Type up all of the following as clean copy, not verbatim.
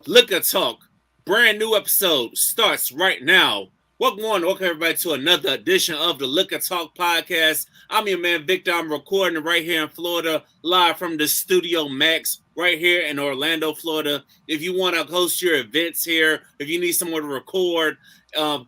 Liquor Talk, brand new episode starts right now. Welcome everybody to another edition of the Liquor Talk Podcast. I'm your man Victor. I'm recording right here in Florida, live from the Studio Max, right here in Orlando, Florida. If you want to host your events here, if you need someone to record,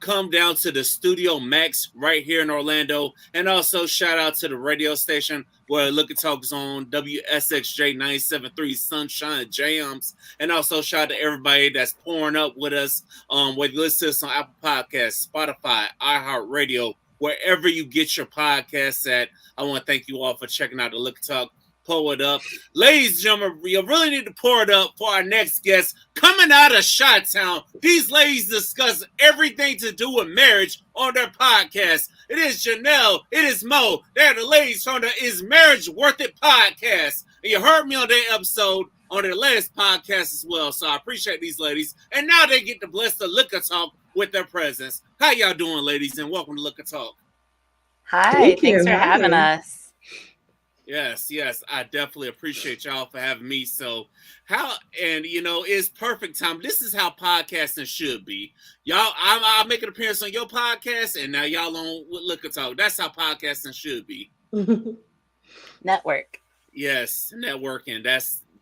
come down to the Studio Max right here in Orlando. And also shout out to the radio station where Liquor Talk is on, WSXJ 973 Sunshine Jams. And also shout out to everybody that's pouring up with us. Whether you listen to us on Apple Podcasts, Spotify, iHeartRadio, wherever you get your podcasts at. I want to thank you all for checking out the Liquor Talk. Pour it up. Ladies and gentlemen, you really need to pour it up for our next guest coming out of Chi-Town. These ladies discuss everything to do with marriage on their podcast. It is Janelle. It is Mo. They're the ladies from the Is Marriage Worth It podcast. And you heard me on their episode on their latest podcast as well. So I appreciate these ladies. And now they get to bless the Liquor Talk with their presence. How y'all doing, ladies? And welcome to Liquor Talk. Hi, thanks for having us. Yes, I definitely appreciate y'all for having me. So, it's perfect time. This is how podcasting should be. Y'all, I'll make an appearance on your podcast, and now y'all on Liquor Talk. That's how podcasting should be. Network. Yes, networking.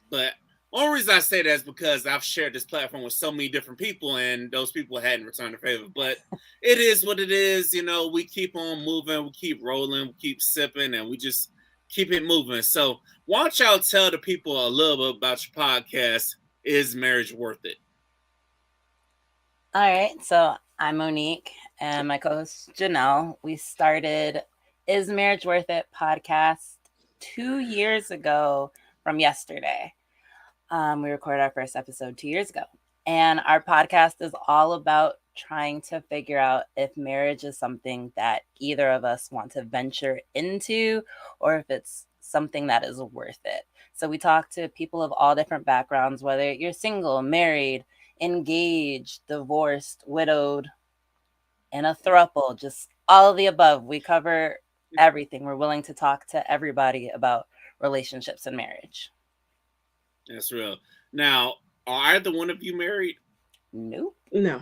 But only reason I say that is because I've shared this platform with so many different people, and those people hadn't returned the favor. But it is what it is. We keep on moving, we keep rolling, we keep sipping, and we just keep it moving. So why don't y'all tell the people a little bit about your podcast, Is Marriage Worth It? All right. So I'm Monique and my co-host Janelle. We started Is Marriage Worth It podcast 2 years ago from yesterday. We recorded our first episode 2 years ago. And our podcast is all about trying to figure out if marriage is something that either of us want to venture into or if it's something that is worth it. So we talk to people of all different backgrounds, whether you're single, married, engaged, divorced, widowed, in a throuple, just all of the above. We cover everything. We're willing to talk to everybody about relationships and marriage. That's real. Now, are either one of you married? Nope. No.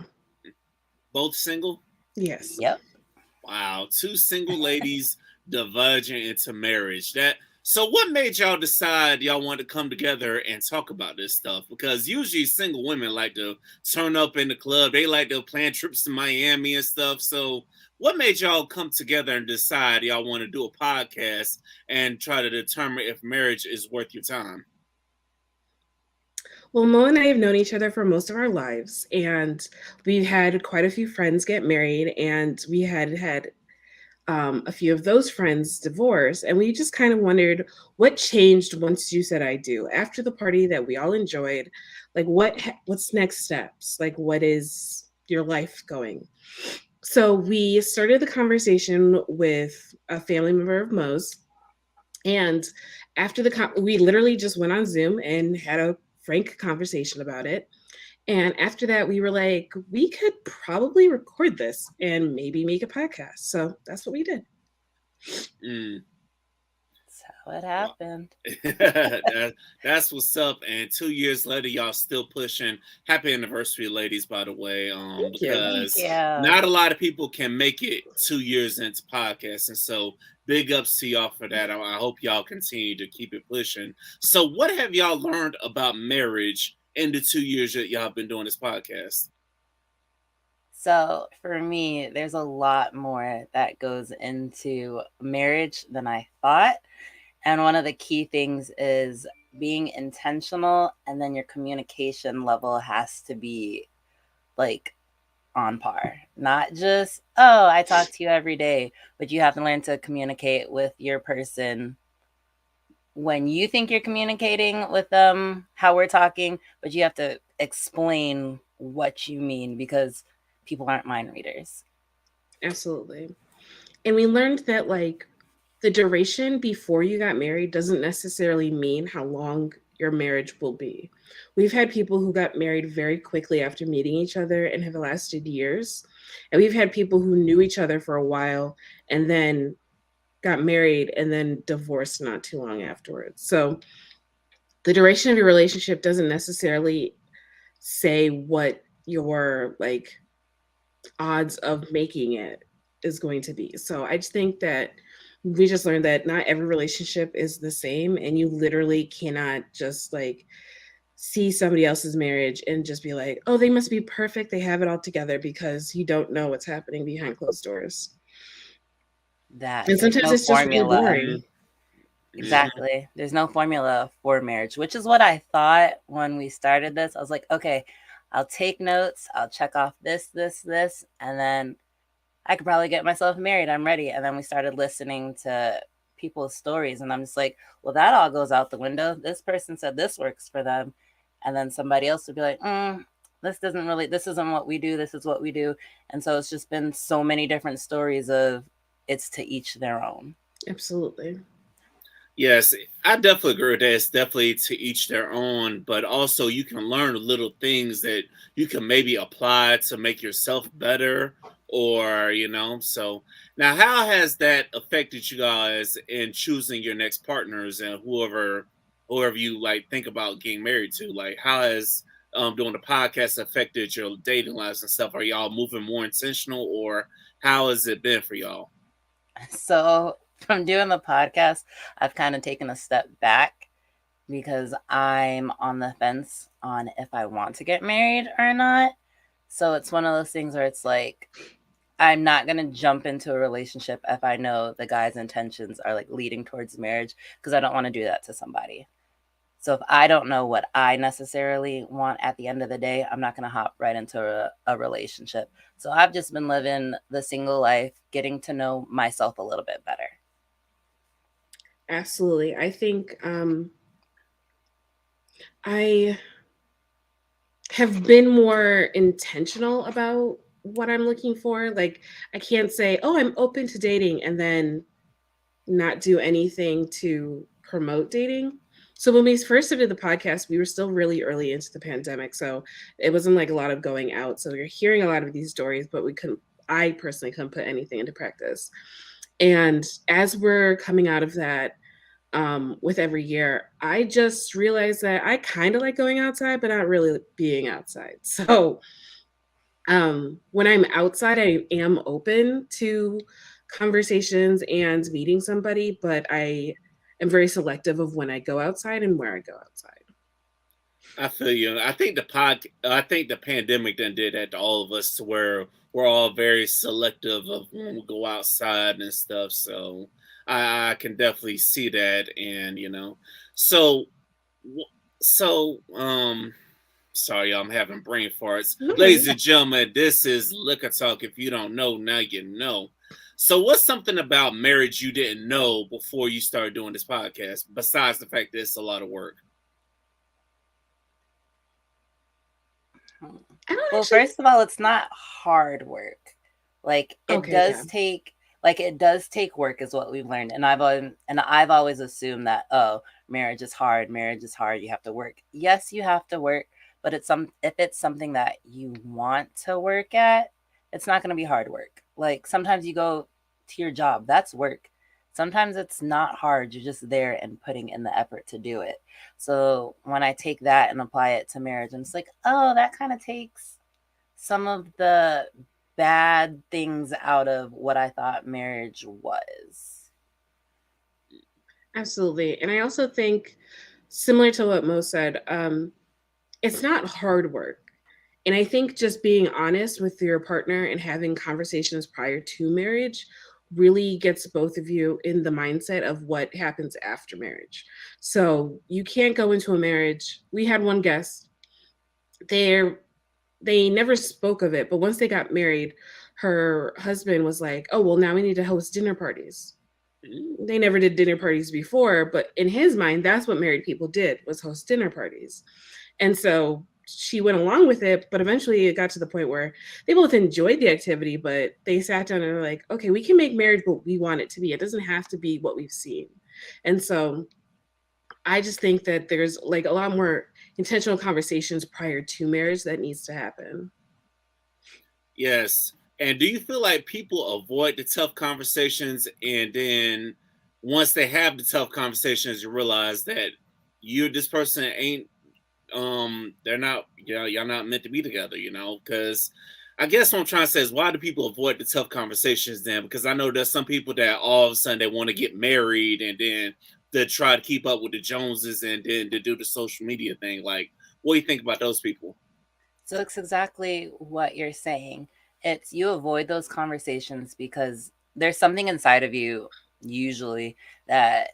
Both single? Yes. Yep. Wow, two single ladies diverging into marriage. So what made y'all decide y'all want to come together and talk about this stuff? Because usually single women like to turn up in the club. They like to plan trips to Miami and stuff. So what made y'all come together and decide y'all want to do a podcast and try to determine if marriage is worth your time? Well, Mo and I have known each other for most of our lives, and we've had quite a few friends get married, and we had a few of those friends divorce, and we just kind of wondered what changed once you said I do. After the party that we all enjoyed, like what's next steps? Like, what is your life going? So we started the conversation with a family member of Mo's, and after we literally just went on Zoom and had a frank conversation about it. And after that, we were like, we could probably record this and maybe make a podcast. So that's what we did. That's how it happened. That's what's up. And 2 years later, y'all still pushing. Happy anniversary, ladies, by the way. Because not a lot of people can make it 2 years into podcasting. So big ups to y'all for that. I hope y'all continue to keep it pushing. So what have y'all learned about marriage in the 2 years that y'all have been doing this podcast? So for me, there's a lot more that goes into marriage than I thought. And one of the key things is being intentional, and then your communication level has to be like on par. Not just, oh, I talk to you every day, but you have to learn to communicate with your person when you think you're communicating with them, how we're talking, but you have to explain what you mean because people aren't mind readers. Absolutely. And we learned that like the duration before you got married doesn't necessarily mean how long your marriage will be. We've had people who got married very quickly after meeting each other and have lasted years. And we've had people who knew each other for a while and then got married and then divorced not too long afterwards. So the duration of your relationship doesn't necessarily say what your like odds of making it is going to be. So I just think that we just learned that not every relationship is the same, and you literally cannot just like see somebody else's marriage and just be like, oh, they must be perfect, they have it all together, because you don't know what's happening behind closed doors. That And there's sometimes no it's just really formula. boring. Exactly. There's no formula for marriage, which is what I thought when we started this. I was like, okay, I'll take notes, I'll check off this, and then I could probably get myself married. I'm ready. And then we started listening to people's stories, and I'm just like, well, that all goes out the window. This person said this works for them. And then somebody else would be like, this isn't what we do. This is what we do. And so it's just been so many different stories of it's to each their own. Absolutely. Yes, I definitely agree with that. It's definitely to each their own, but also you can learn little things that you can maybe apply to make yourself better, or So now, how has that affected you guys in choosing your next partners and whoever you like think about getting married to? Like, how has doing the podcast affected your dating lives and stuff? Are y'all moving more intentional, or how has it been for y'all? So from doing the podcast, I've kind of taken a step back because I'm on the fence on if I want to get married or not. So it's one of those things where it's like, I'm not going to jump into a relationship if I know the guy's intentions are like leading towards marriage, because I don't want to do that to somebody. So if I don't know what I necessarily want at the end of the day, I'm not going to hop right into a relationship. So I've just been living the single life, getting to know myself a little bit better. Absolutely. I think I have been more intentional about what I'm looking for. Like, I can't say, oh, I'm open to dating, and then not do anything to promote dating. So when we first started the podcast, we were still really early into the pandemic. So it wasn't like a lot of going out. So we were hearing a lot of these stories, but I personally couldn't put anything into practice. And as we're coming out of that, with every year, I just realized that I kind of like going outside, but not really being outside. So when I'm outside, I am open to conversations and meeting somebody, but I am very selective of when I go outside and where I go outside. I feel you. I think the pandemic done did that to all of us, to where we're all very selective of when we go outside and stuff. So I can definitely see that, and so so. Sorry, I'm having brain farts. No Ladies worries. and gentlemen, this is Liquor Talk. If you don't know, now you know. So, what's something about marriage you didn't know before you started doing this podcast, besides the fact that it's a lot of work? I don't Well, actually. first of all, it's not hard work. Like Okay, yeah. it does take work, is what we've learned. And I've always assumed that, oh, marriage is hard, you have to work. Yes, you have to work, but if it's something that you want to work at, it's not going to be hard work. Like sometimes you go to your job, that's work. Sometimes it's not hard, you're just there and putting in the effort to do it. So when I take that and apply it to marriage, I'm just like, oh, that kind of takes some of the bad things out of what I thought marriage was. Absolutely. And I also think, similar to what Mo said, it's not hard work. And I think just being honest with your partner and having conversations prior to marriage really gets both of you in the mindset of what happens after marriage. So you can't go into a marriage. We had one guest, they they never spoke of it, but once they got married, her husband was like, "Oh, well, now we need to host dinner parties." They never did dinner parties before, but in his mind, that's what married people did, was host dinner parties. And so she went along with it, but eventually it got to the point where they both enjoyed the activity, but they sat down and were like, okay, we can make marriage what we want it to be. It doesn't have to be what we've seen. And so I just think that there's like a lot more intentional conversations prior to marriage that needs to happen. Yes. And do you feel like people avoid the tough conversations, and then once they have the tough conversations, you realize that this person ain't they're not, y'all not meant to be together, because I guess what I'm trying to say is, why do people avoid the tough conversations then? Because I know there's some people that all of a sudden they want to get married and then to try to keep up with the Joneses and then to do the social media thing. Like, what do you think about those people? So it's exactly what you're saying. It's you avoid those conversations because there's something inside of you, usually, that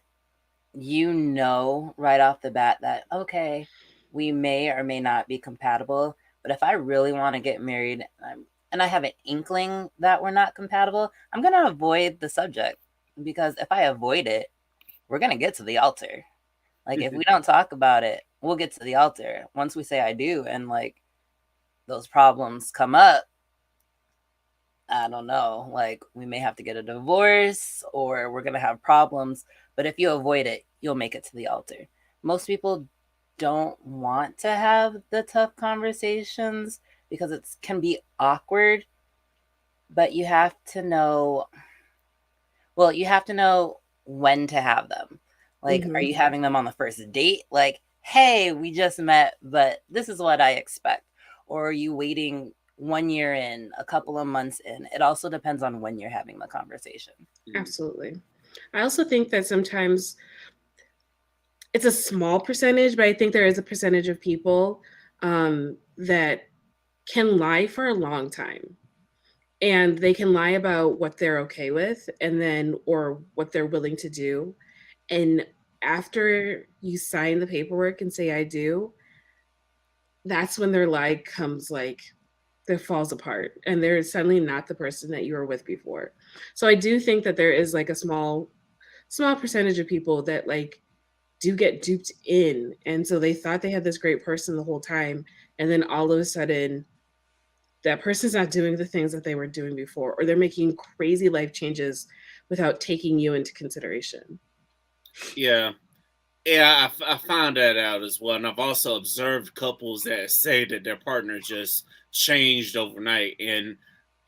you know right off the bat that, okay, we may or may not be compatible. But if I really want to get married, and I have an inkling that we're not compatible, I'm going to avoid the subject, because if I avoid it, we're going to get to the altar. Like, if we don't talk about it, we'll get to the altar. Once we say I do, and like those problems come up, I don't know, like we may have to get a divorce or we're going to have problems. But if you avoid it, you'll make it to the altar. Most people don't want to have the tough conversations because it can be awkward, but you have to know, well, you have to know when to have them. Like, are you having them on the first date? Like, hey, we just met, but this is what I expect. Or are you waiting 1 year in, a couple of months in? It also depends on when you're having the conversation. Absolutely. I also think that sometimes it's a small percentage, but I think there is a percentage of people that can lie for a long time. And they can lie about what they're okay with and then, or what they're willing to do. And after you sign the paperwork and say, I do, that's when their lie comes like, that falls apart and they're suddenly not the person that you were with before. So I do think that there is like a small percentage of people that like do get duped in. And so they thought they had this great person the whole time. And then all of a sudden, that person's not doing the things that they were doing before, or they're making crazy life changes without taking you into consideration. Yeah. Yeah, I found that out as well. And I've also observed couples that say that their partner just changed overnight. And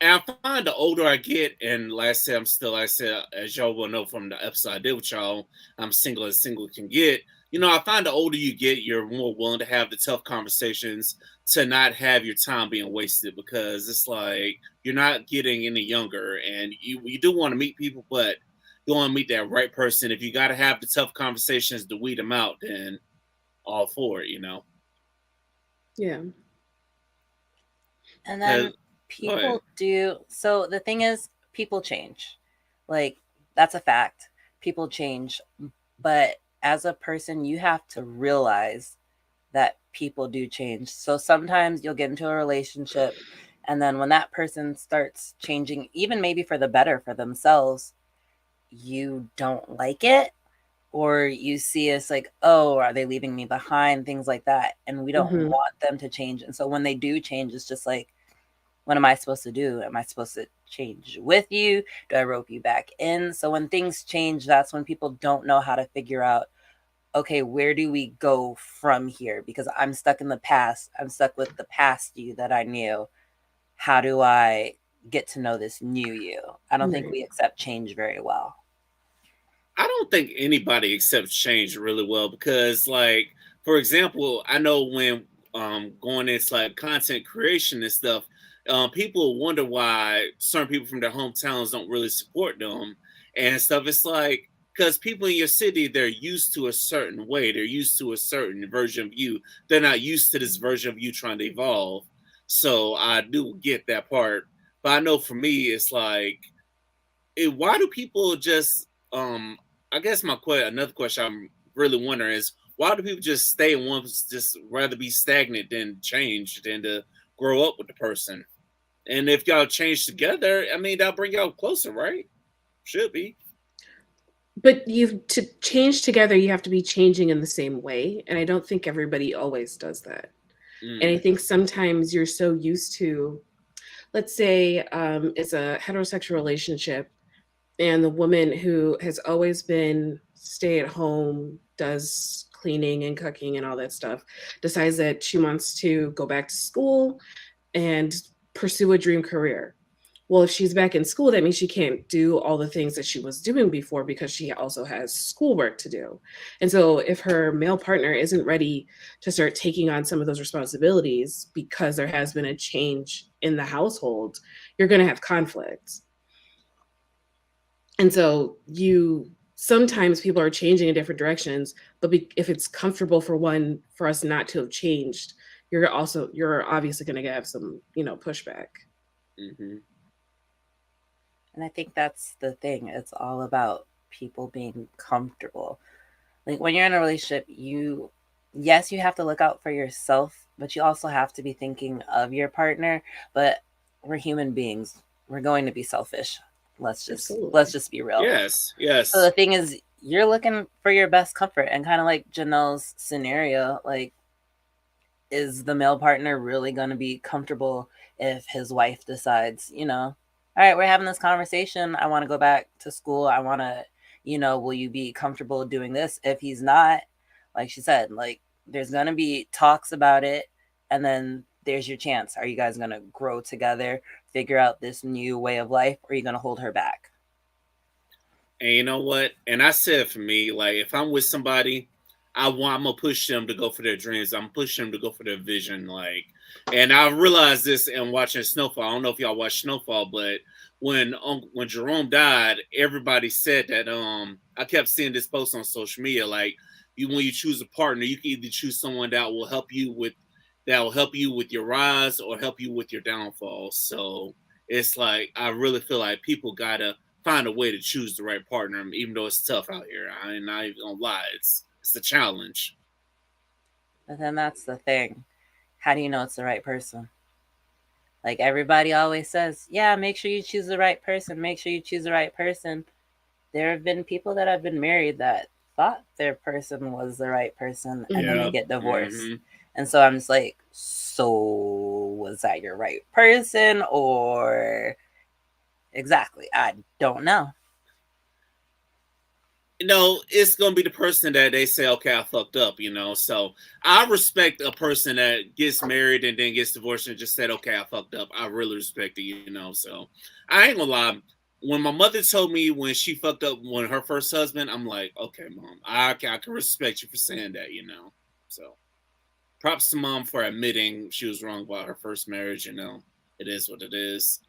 I find the older I get, and last say I'm still, like I said, as y'all will know from the episode I did with y'all, I'm single as single can get. I find the older you get, you're more willing to have the tough conversations to not have your time being wasted, because it's like you're not getting any younger and you do want to meet people, but you want to meet that right person. If you got to have the tough conversations to weed them out, then all for it. Yeah. And then 'Cause- Go ahead. people do. So the thing is, people change. Like, that's a fact. People change. But as a person, you have to realize that people do change. So sometimes you'll get into a relationship, and then when that person starts changing, even maybe for the better for themselves, you don't like it, or you see us like, oh, are they leaving me behind, things like that, and we don't Mm-hmm. want them to change. And so when they do change, it's just like, what am I supposed to do? Am I supposed to change with you? Do I rope you back in? So when things change, that's when people don't know how to figure out, okay, where do we go from here? Because I'm stuck in the past. I'm stuck with the past you that I knew. How do I get to know this new you? I don't think Right. we accept change very well. I don't think anybody accepts change really well, because, like, for example, I know when going into like content creation and stuff, people wonder why certain people from their hometowns don't really support them and stuff. It's like, because people in your city, they're used to a certain way, they're used to a certain version of you. They're not used to this version of you trying to evolve. So I do get that part, but I know for me, it's like, why do people just I guess another question I'm really wondering is, why do people just stay in one, just rather be stagnant than change, than to grow up with the person? And if y'all change together, I mean, that'll bring y'all closer, right? Should be. But to change together, you have to be changing in the same way. And I don't think everybody always does that. And I Mm. think sometimes you're so used to, let's say it's a heterosexual relationship, and the woman who has always been stay at home, does cleaning and cooking and all that stuff, decides that she wants to go back to school and pursue a dream career. Well, if she's back in school, that means she can't do all the things that she was doing before because she also has schoolwork to do. And so, if her male partner isn't ready to start taking on some of those responsibilities because there has been a change in the household, you're going to have conflict. And so, you sometimes people are changing in different directions, but if it's comfortable for us not to have changed, you're obviously going to have some pushback. Mm-hmm. And I think that's the thing. It's all about people being comfortable. Like when you're in a relationship, yes, you have to look out for yourself, but you also have to be thinking of your partner. But we're human beings. We're going to be selfish. Absolutely. Let's just be real. Yes. So the thing is, you're looking for your best comfort, and kind of like Janelle's scenario, like, is the male partner really going to be comfortable if his wife decides, all right, we're having this conversation. I want to go back to school. I want to, will you be comfortable doing this? If he's not, like she said, like there's going to be talks about it. And then there's your chance. Are you guys going to grow together, figure out this new way of life, or are you going to hold her back? And you know what? And I said for me, like if I'm with somebody, I'm gonna push them to go for their dreams. I'm pushing them to go for their vision. Like, and I realized this in watching Snowfall. I don't know if y'all watched Snowfall, but when Jerome died, everybody said that. I kept seeing this post on social media. Like, when you choose a partner, you can either choose someone that will help you with your rise or help you with your downfall. So it's like I really feel like people gotta find a way to choose the right partner, even though it's tough out here. I'm not even gonna lie, it's a challenge. But then that's the thing. How do you know it's the right person? Like everybody always says, yeah, make sure you choose the right person. Make sure you choose the right person. There have been people that have been married that thought their person was the right person, and then they get divorced. Mm-hmm. And so I'm just like, so was that your right person? Or exactly, I don't know. It's gonna be the person that they say, okay, I fucked up, So I respect a person that gets married and then gets divorced and just said, okay, I fucked up. I really respect it, So I ain't gonna lie. When my mother told me when she fucked up when her first husband, I'm like, okay, mom, I can respect you for saying that, So props to mom for admitting she was wrong about her first marriage, It is what it is.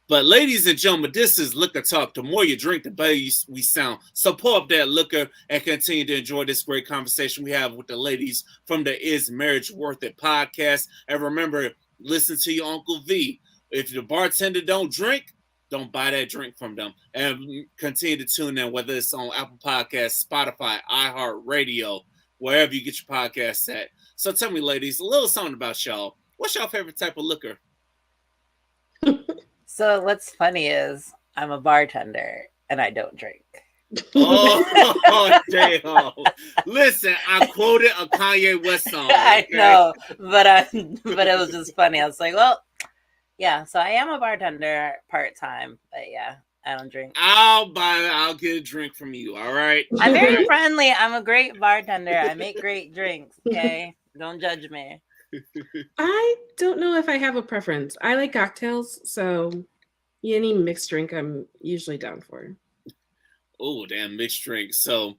But ladies and gentlemen, this is Liquor Talk. The more you drink, the better we sound. So pour up that liquor and continue to enjoy this great conversation we have with the ladies from the Is Marriage Worth It podcast. And remember, listen to your Uncle V. If the bartender don't drink, don't buy that drink from them. And continue to tune in, whether it's on Apple Podcasts, Spotify, iHeartRadio, wherever you get your podcasts at. So tell me, ladies, a little something about y'all. What's y'all favorite type of liquor? So what's funny is I'm a bartender and I don't drink. Oh, damn. Listen, I quoted a Kanye West song. Okay? I know, but it was just funny. I was like, well, yeah, so I am a bartender part-time, but yeah, I don't drink. I'll get a drink from you, all right? I'm very friendly. I'm a great bartender. I make great drinks, okay? Don't judge me. I don't know if I have a preference. I like cocktails, so any mixed drink I'm usually down for. Oh, damn, mixed drink. So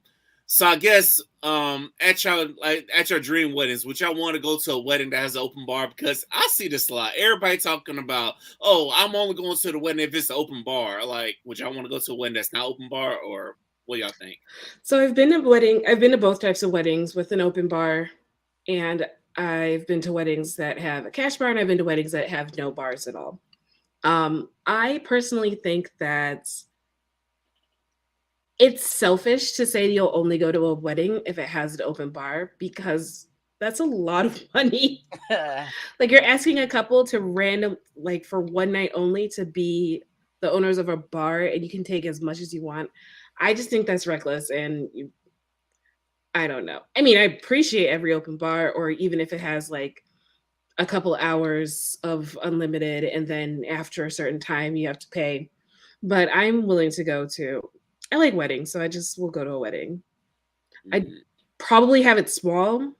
I guess at your dream weddings, would y'all want to go to a wedding that has an open bar? Because I see this a lot. Everybody talking about, oh, I'm only going to the wedding if it's an open bar. Like, would y'all want to go to a wedding that's not open bar, or what y'all think? So I've been to both types of weddings with an open bar, and I've been to weddings that have a cash bar, and I've been to weddings that have no bars at all. I personally think that it's selfish to say you'll only go to a wedding if it has an open bar, because that's a lot of money. Like, you're asking a couple to for one night only to be the owners of a bar, and you can take as much as you want. I just think that's reckless, and I don't know. I mean, I appreciate every open bar, or even if it has like a couple hours of unlimited, and then after a certain time you have to pay. But I'm willing to go to. I like weddings, so I just will go to a wedding. I probably have it small.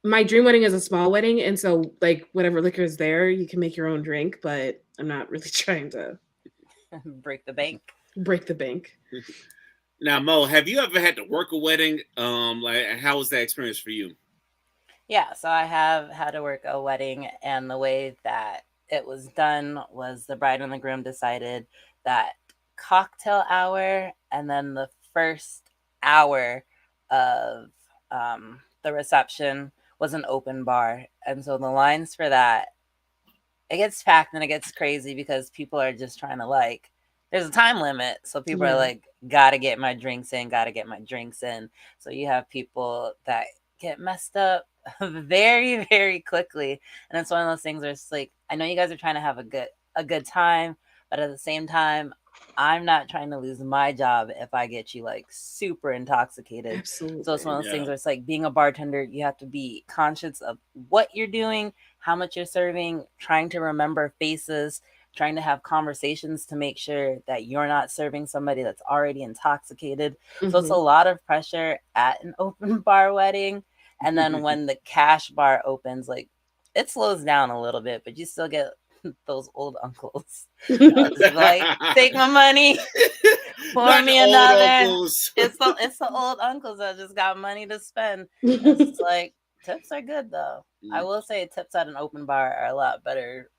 My dream wedding is a small wedding, and so like whatever liquor is there, you can make your own drink. But I'm not really trying to Break the bank. break the bank. Now, Mo, have you ever had to work a wedding? Like, how was that experience for you? Yeah, so I have had to work a wedding, and the way that it was done was the bride and the groom decided that cocktail hour and then the first hour of the reception was an open bar. And so the lines for that, it gets packed and it gets crazy because people are just trying to like, there's a time limit. So people are Yeah. like, gotta get my drinks in, gotta get my drinks in. So you have people that get messed up very, very quickly. And it's one of those things where it's like, I know you guys are trying to have a good time, but at the same time, I'm not trying to lose my job if I get you like super intoxicated. So it's one Absolutely. of those things Yeah. where it's like being a bartender, you have to be conscious of what you're doing, how much you're serving, trying to remember faces, trying to have conversations to make sure that you're not serving somebody that's already intoxicated. So it's a Hmm. lot of pressure at an open bar wedding. And then when the cash bar opens, like it slows down a little bit, but you still get those old uncles. Just like, take my money, pour Not the me old another. uncles. It's the old uncles that just got money to spend. And it's just like tips are good though. I will say tips at an open bar are a lot better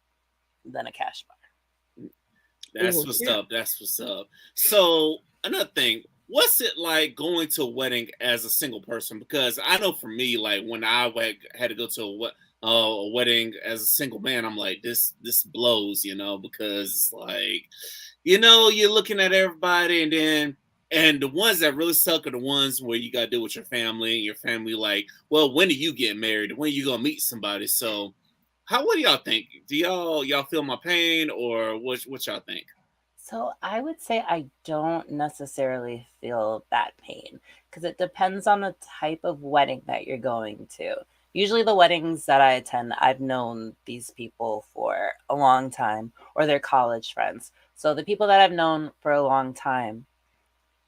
than a cash bar. That's Oh, what's yeah. up. That's what's up. So another thing, what's it like going to a wedding as a single person? Because I know for me, like when had to go to a wedding as a single man, I'm like this blows, because it's like, you're looking at everybody, and the ones that really suck are the ones where you got to deal with your family, and your family like, well, when do you get married? When are you gonna meet somebody? So what do y'all think? Do y'all feel my pain, or what y'all think? So I would say I don't necessarily feel that pain because it depends on the type of wedding that you're going to. Usually, the weddings that I attend, I've known these people for a long time or they're college friends. So, the people that I've known for a long time,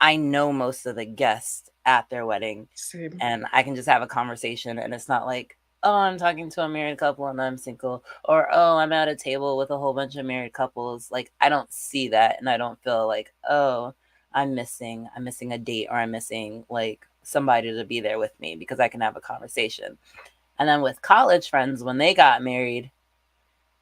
I know most of the guests at their wedding Same. and I can just have a conversation and it's not like, oh, I'm talking to a married couple and I'm single, or oh, I'm at a table with a whole bunch of married couples. Like I don't see that and I don't feel like, oh, I'm missing a date or I'm missing like somebody to be there with me because I can have a conversation. And then with college friends, when they got married,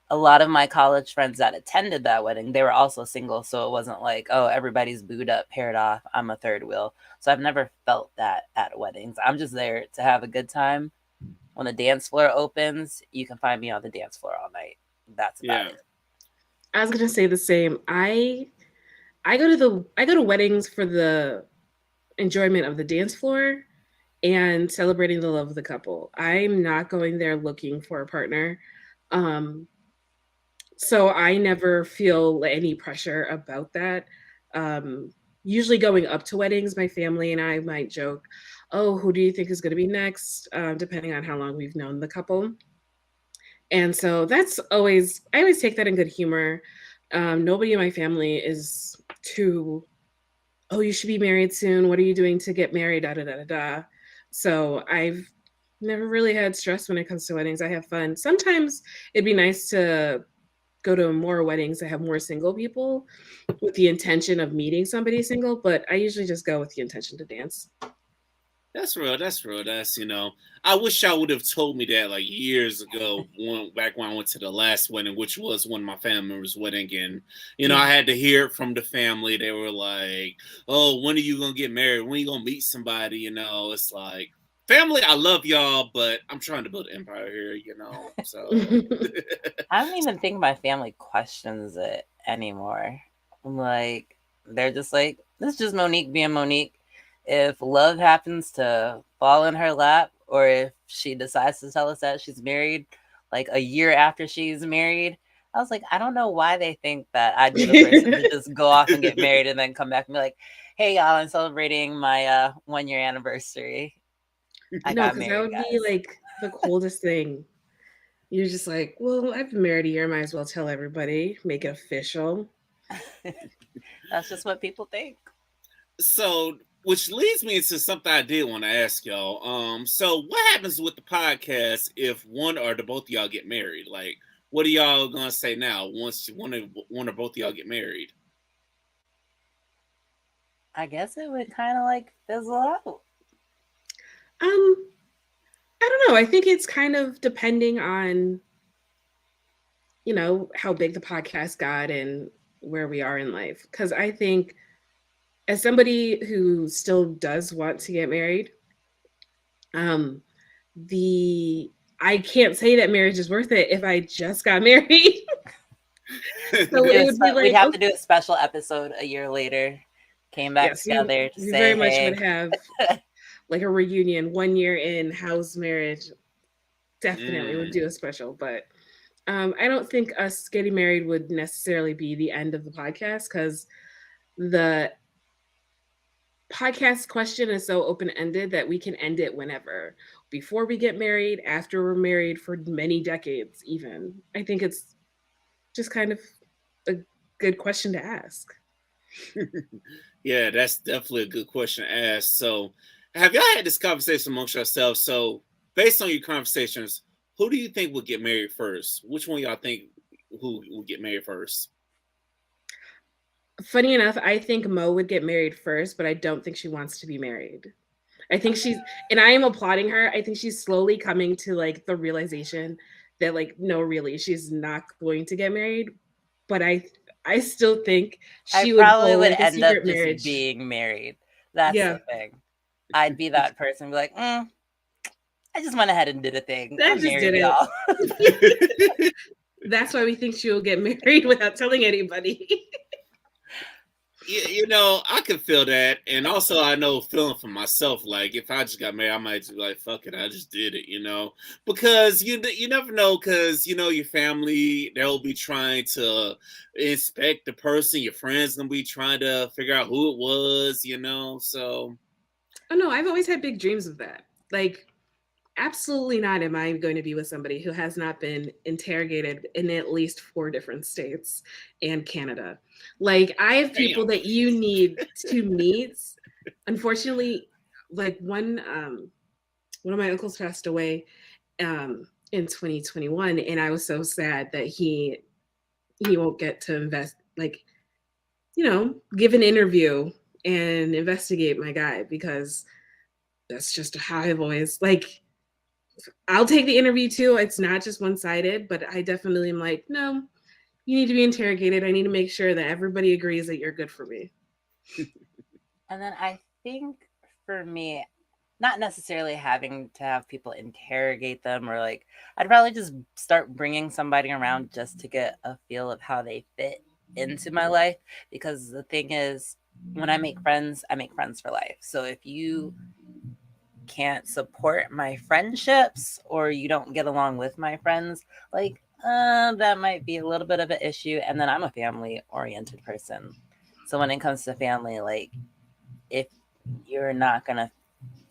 a lot of my college friends that attended that wedding, they were also single. So it wasn't like, oh, everybody's booed up, paired off. I'm a third wheel. So I've never felt that at weddings. I'm just there to have a good time. When the dance floor opens, you can find me on the dance floor all night. That's about Yeah. it. I was gonna say the same. I go to weddings for the enjoyment of the dance floor and celebrating the love of the couple. I'm not going there looking for a partner. Um, so I never feel any pressure about that. Um, Usually going up to weddings, my family and I might joke, "Oh, who do you think is going to be next?" Depending on how long we've known the couple. And so I always take that in good humor. Nobody in my family is too, oh, you should be married soon. What are you doing to get married? Da da da da da. So I've never really had stress when it comes to weddings. I have fun. Sometimes it'd be nice to go to more weddings that have more single people with the intention of meeting somebody single, but I usually just go with the intention to dance. That's real. That's real. I wish I would have told me that like years ago, back when I went to the last wedding, which was one of my family members' wedding, and I Yeah. had to hear it from the family. They were like, "Oh, when are you gonna get married? When are you gonna meet somebody?" It's like, family, I love y'all, but I'm trying to build an empire here. So I don't even think my family questions it anymore. Like, they're just like, this is just Monique being Monique. If love happens to fall in her lap, or if she decides to tell us that she's married like a year after she's married, I was like, I don't know why they think that I'd be the person to just go off and get married and then come back and be like, hey, y'all, I'm celebrating my 1 year anniversary. I No, got because that married, would be guys. like the coldest thing. You're just like, well, I've been married a year. Might as well tell everybody, make it official. That's just what people think. So, which leads me into something I did want to ask y'all. So what happens with the podcast if one or the both of y'all get married? Like, what are y'all gonna say now? Once one or both of y'all get married, I guess it would kind of like fizzle out. I don't know. I think it's kind of depending on, how big the podcast got and where we are in life. Because I think as somebody who still does want to get married, the I can't say that marriage is worth it if I just got married. So it would be like, we'd have to do a special episode a year later. Came back together to we say, very much hey. would have like a reunion 1 year in house marriage. Definitely would do a special, but I don't think us getting married would necessarily be the end of the podcast, because the podcast question is so open-ended that we can end it whenever, before we get married, after we're married, for many decades even. I think it's just kind of a good question to ask. Yeah, that's definitely a good question to ask. So, have y'all had this conversation amongst yourselves? So, based on your conversations, who do you think would get married first? Which one y'all think who will get married first? Funny enough, I think Mo would get married first, but I don't think she wants to be married. I think and I am applauding her. I think she's slowly coming to like the realization that like, no, really, she's not going to get married. But I still think she would probably pull would like a end up secret just marriage. being married. That's the thing. I'd be that person, be like, I just went ahead and did a thing. I just did y'all. That's why we think she will get married without telling anybody. I can feel that, and also I know feeling for myself. Like if I just got married, I might just be like, "Fuck it, I just did it," because you never know, because your family, they'll be trying to inspect the person. Your friends gonna be trying to figure out who it was, So, oh no, I've always had big dreams of that. Like, absolutely not am I going to be with somebody who has not been interrogated in at least 4 different states and Canada. Like, I have people that you need to meet. Unfortunately, like one of my uncles passed away in 2021, and I was so sad that he won't get to give an interview and investigate my guy, because that's just how I've always I'll take the interview too. It's not just one-sided, but I definitely am like, no, you need to be interrogated. I need to make sure that everybody agrees that you're good for me. And then I think for me, not necessarily having to have people interrogate them, or I'd probably just start bringing somebody around just to get a feel of how they fit into my life. Because the thing is, when I make friends for life. So if you can't support my friendships, or you don't get along with my friends, that might be a little bit of an issue. And then I'm a family oriented person. So when it comes to family, if you're not going to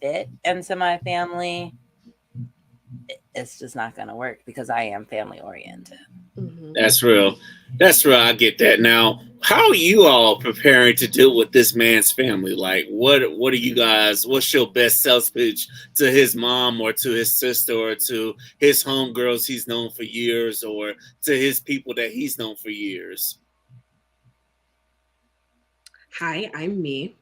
fit into my family, it's just not going to work, because I am family oriented. Mm-hmm. That's real. I get that. Now, how are you all preparing to deal with this man's family? Like, what are you guys? What's your best sales pitch to his mom, or to his sister, or to his homegirls he's known for years, or to his people that he's known for years? Hi, I'm me.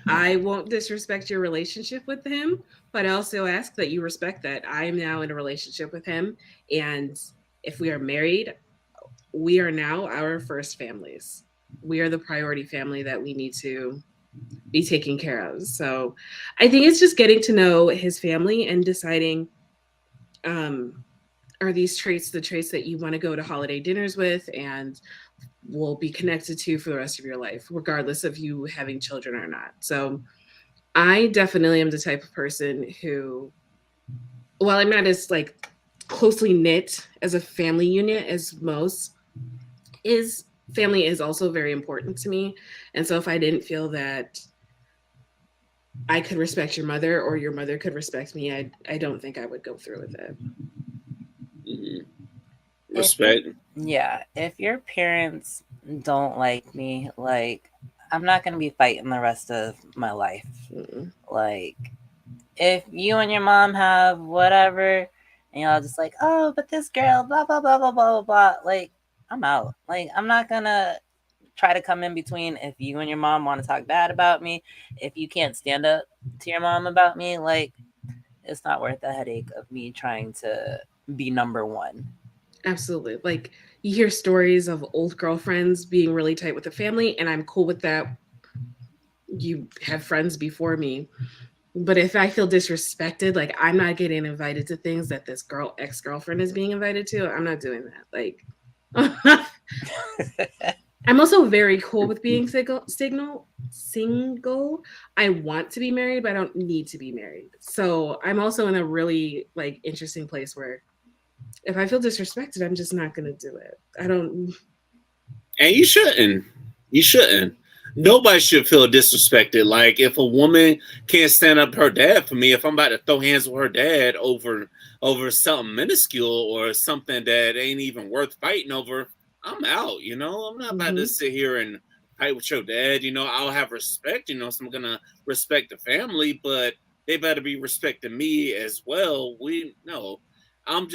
I won't disrespect your relationship with him, but I also ask that you respect that I am now in a relationship with him. And if we are married, we are now our first families. We are the priority family that we need to be taken care of. So I think it's just getting to know his family and deciding, are these traits the traits that you want to go to holiday dinners with and will be connected to for the rest of your life, regardless of you having children or not. So I definitely am the type of person who, while I'm not as closely knit as a family unit as most, family is also very important to me. And so if I didn't feel that I could respect your mother, or your mother could respect me, I don't think I would go through with it. Mm-hmm. Respect. If your parents don't like me, I'm not going to be fighting the rest of my life. Mm-mm. If you and your mom have whatever, and y'all just like, oh, but this girl, blah blah blah blah blah blah blah. Like, I'm out. Like, I'm not gonna try to come in between. If you and your mom want to talk bad about me, if you can't stand up to your mom about me, like, it's not worth the headache of me trying to be number one. Absolutely. Like you hear stories of old girlfriends being really tight with the family, and I'm cool with that. You have friends before me. But if I feel disrespected, like I'm not getting invited to things that this girl ex-girlfriend is being invited to, I'm not doing that. Like I'm also very cool with being single. I want to be married, but I don't need to be married. So I'm also in a really like interesting place where if I feel disrespected, I'm just not gonna do it. I don't. And you shouldn't. You shouldn't. Nobody should feel disrespected. Like if a woman can't stand up to her dad for me, if I'm about to throw hands with her dad over something minuscule or something that ain't even worth fighting over, I'm out. I'm not about to Mhm. sit here and fight with your dad. I'll have respect. So I'm gonna respect the family, but they better be respecting me as well. We no. I'm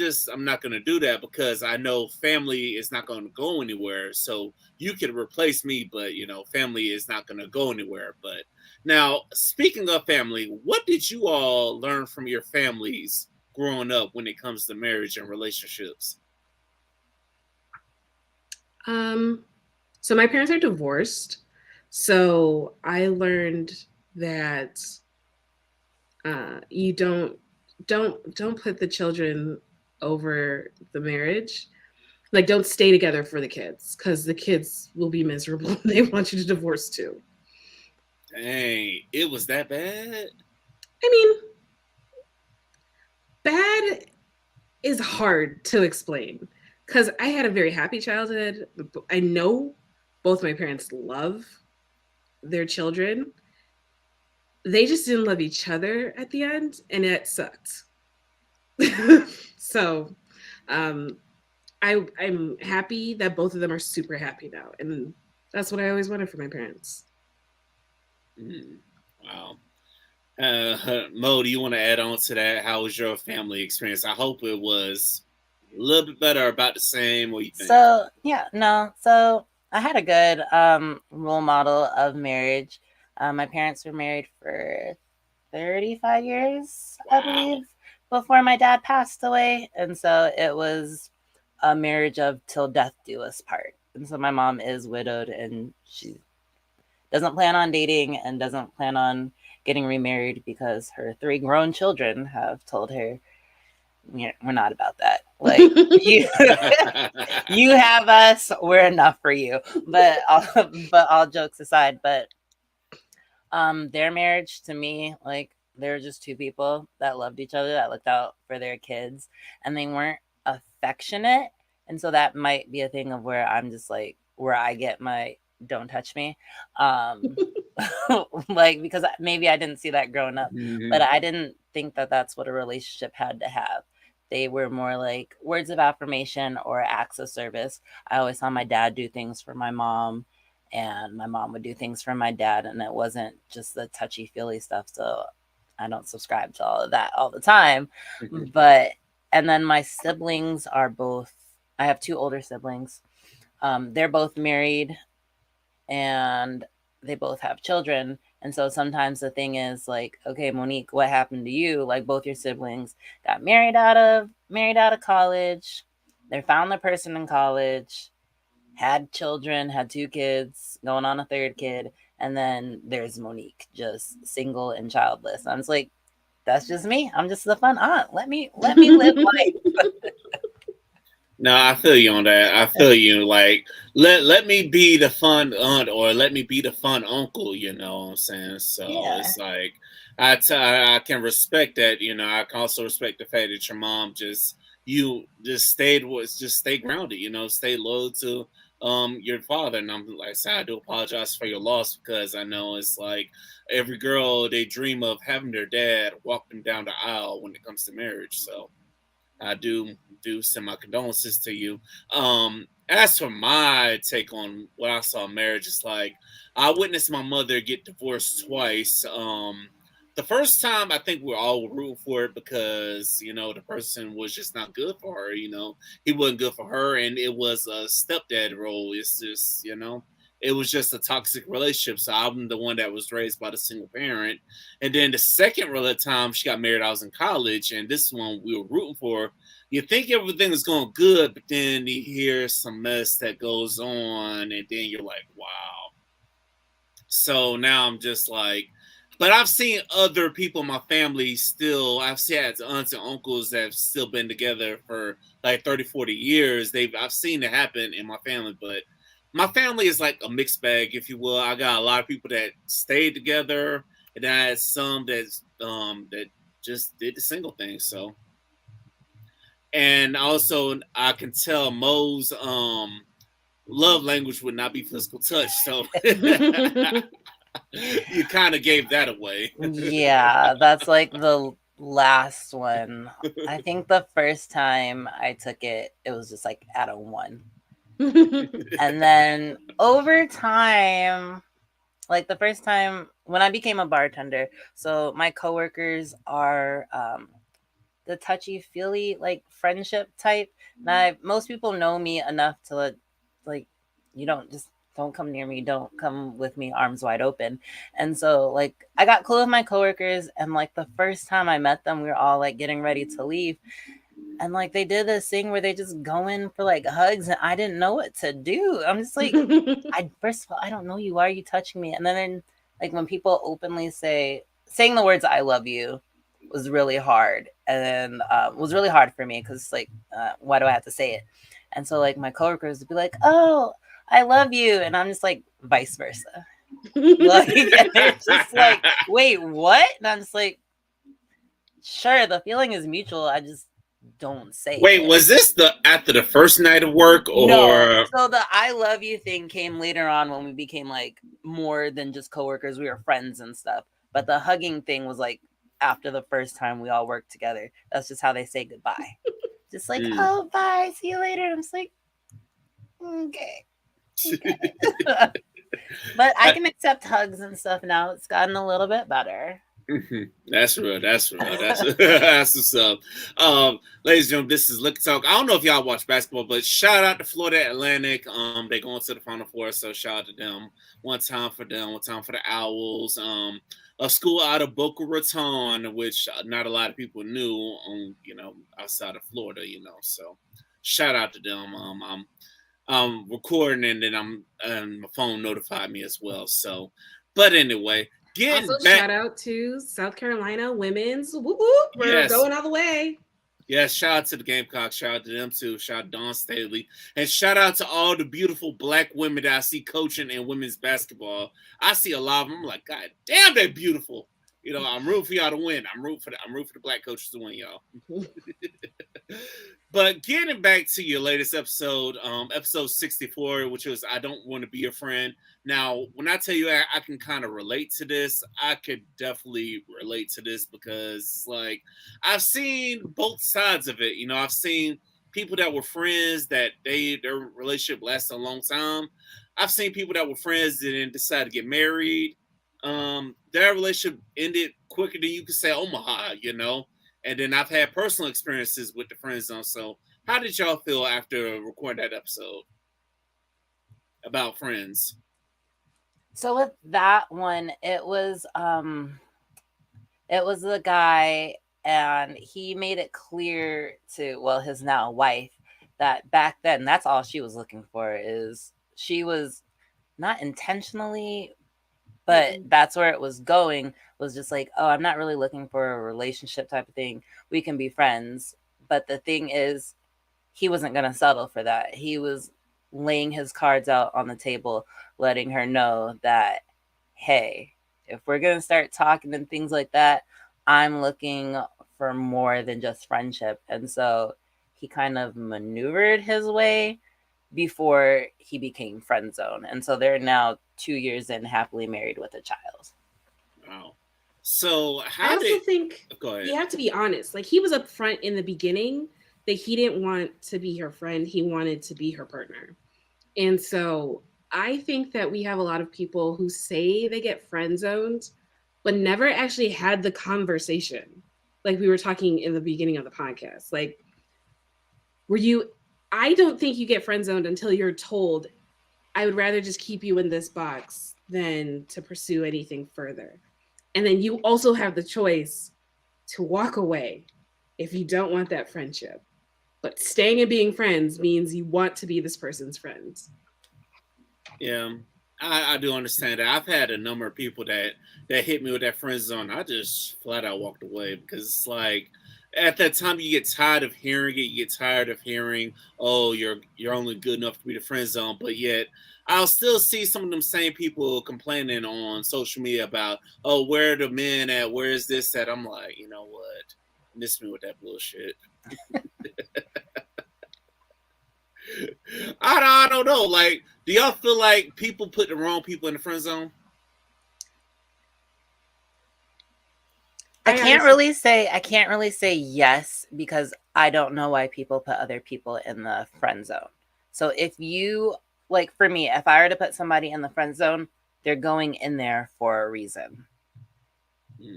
not going to do that because I know family is not going to go anywhere. So you can replace me, but family is not going to go anywhere. But now, speaking of family, what did you all learn from your families growing up when it comes to marriage and relationships? Um. So my parents are divorced. So I learned that you don't put the children over the marriage. Like don't stay together for the kids because the kids will be miserable. They want you to divorce too. Dang, it was that bad? I mean, bad is hard to explain because I had a very happy childhood. I know both my parents love their children. They just didn't love each other at the end, and it sucked. So, um, I'm happy that both of them are super happy now, and that's what I always wanted for my parents. Mm, wow. Mo, do you want to add on to that? How was your family experience? I hope it was a little bit better, about the same. What do you think? So yeah, no. So I had a good role model of marriage. My parents were married for 35 years, I Wow. believe, before my dad passed away. And so it was a marriage of till death do us part. And so my mom is widowed and she doesn't plan on dating and doesn't plan on getting remarried because her three grown children have told her we're not about that. Like you you have us, we're enough for you. But all jokes aside, but their marriage to me, like they were just two people that loved each other, that looked out for their kids, and they weren't affectionate. And so that might be a thing of where I'm just like where I get my don't touch me. Um like because maybe I didn't see that growing up, but Mhm. I didn't think that that's what a relationship had to have. They were more like words of affirmation or acts of service. I always saw my dad do things for my mom, and my mom would do things for my dad, and it wasn't just the touchy feely stuff. So I don't subscribe to all of that all the time. But and then my siblings are both, I have two older siblings. They're both married and they both have children. And so sometimes the thing is like, okay, Monique, what happened to you? Like both your siblings got married out of college. They found the person in college, had children, had two kids, going on a third kid, and then there's Monique, just single and childless. I'm just like, that's just me. I'm just the fun aunt. Let me live life. No, I feel you on that. I feel you. Like, let me be the fun aunt or let me be the fun uncle. You know what I'm saying? So Yeah. it's like I can respect that. I can also respect the fact that your mom just stay grounded. Stay loyal to your father. And I'm like, so I do apologize for your loss because I know it's like every girl they dream of having their dad walk them down the aisle when it comes to marriage. So I do send my condolences to you. As for my take on what I saw in marriage, it's like I witnessed my mother get divorced twice. the first time I think we all were rooting for it because the person was just not good for her. He wasn't good for her, and it was a stepdad role. It's just it was just a toxic relationship. So I'm the one that was raised by the single parent, and then the second time she got married, I was in college, and this one we were rooting for. You think everything is going good, but then you hear some mess that goes on, and then you're like, wow. So now I'm just like, but I've seen other people in my family still. I've seen aunts and uncles that have still been together for like 30, 40 years. I've seen it happen in my family, but my family is like a mixed bag, if you will. I got a lot of people that stayed together, and I had some that just did the single thing. So, and also I can tell Mo's love language would not be physical touch. So you kind of gave that away. Yeah, that's like the last one. I think the first time I took it, it was just like at a 1. And then over time, like the first time when I became a bartender, so my coworkers are the touchy-feely like friendship type. Now, most people know me enough to like you don't come near me, don't come with me arms wide open. And so like I got cool with my coworkers, and like the first time I met them, we were all like getting ready to leave. And like they did this thing where they just go in for like hugs, and I didn't know what to do. I'm just like, first of all, I don't know you. Why are you touching me? And then like when people openly saying the words "I love you" was really hard, and then was really hard for me because like why do I have to say it? And so like my coworkers would be like, "Oh, I love you," and I'm just like vice versa. Like, and they're just like, "Wait, what?" And I'm just like, "Sure, the feeling is mutual. I just don't say Wait, it." was this after the first night of work, No. or So the I love you thing came later on when we became like more than just coworkers. We were friends and stuff. But the hugging thing was like after the first time we all worked together. That's just how they say goodbye. Just like, oh, bye, see you later. And I'm just like, okay. But I can accept hugs and stuff now. It's gotten a little bit better. That's real. That's what's up. Ladies and gentlemen, this is Liquor Talk. I don't know if y'all watch basketball, but shout out to Florida Atlantic. They going to the Final Four, so shout out to them. One time for them, one time for the Owls. A school out of Boca Raton, which not a lot of people knew outside of Florida, So shout out to them. I'm recording, and then my phone notified me as well. So, but anyway. Also, shout out to South Carolina women's. Whoop, whoop, we're going all the way. Yes, shout out to the Gamecocks. Shout out to them too. Shout out to Dawn Staley. And shout out to all the beautiful black women that I see coaching in women's basketball. I see a lot of them. I'm like, God damn, they're beautiful. I'm rooting for y'all to win. I'm rooting for the black coaches to win, y'all. But getting back to your latest episode, episode 64, which was I Don't Want to Be Your Friend. Now, when I tell you I can kind of relate to this, I could definitely relate to this because, like, I've seen both sides of it. I've seen people that were friends that their relationship lasted a long time. I've seen people that were friends that then decided to get married. Their relationship ended quicker than you could say, oh my, And then I've had personal experiences with the friend zone. So how did y'all feel after recording that episode about friends? So with that one, it was the guy, and he made it clear to his now wife that back then that's all she was looking for. Is she was not intentionally, but that's where it was going, was just like, oh, I'm not really looking for a relationship type of thing. We can be friends. But the thing is, he wasn't going to settle for that. He was laying his cards out on the table, letting her know that, hey, if we're going to start talking and things like that, I'm looking for more than just friendship. And so he kind of maneuvered his way before he became friend zone. And so they're now 2 years in, happily married with a child. Wow. So I also think you have to be honest. Like, he was upfront in the beginning that he didn't want to be her friend. He wanted to be her partner. And so I think that we have a lot of people who say they get friend zoned, but never actually had the conversation. Like we were talking in the beginning of the podcast. Like, were you, I don't think you get friend zoned until you're told, I would rather just keep you in this box than to pursue anything further. And then you also have the choice to walk away if you don't want that friendship. But staying and being friends means you want to be this person's friend. Yeah, I do understand that. I've had a number of people that hit me with that friend zone. I just flat out walked away because it's like at that time you get tired of hearing it. You get tired of hearing, "Oh, you're only good enough to be the friend zone," but yet I'll still see some of them same people complaining on social media about, "Oh, where are the men at? Where is this at?" I'm like, you know what? Miss me with that bullshit. I don't know. Like, do y'all feel like people put the wrong people in the friend zone? I can't really say yes because I don't know why people put other people in the friend zone. So if you, like, for me, if I were to put somebody in the friend zone, they're going in there for a reason.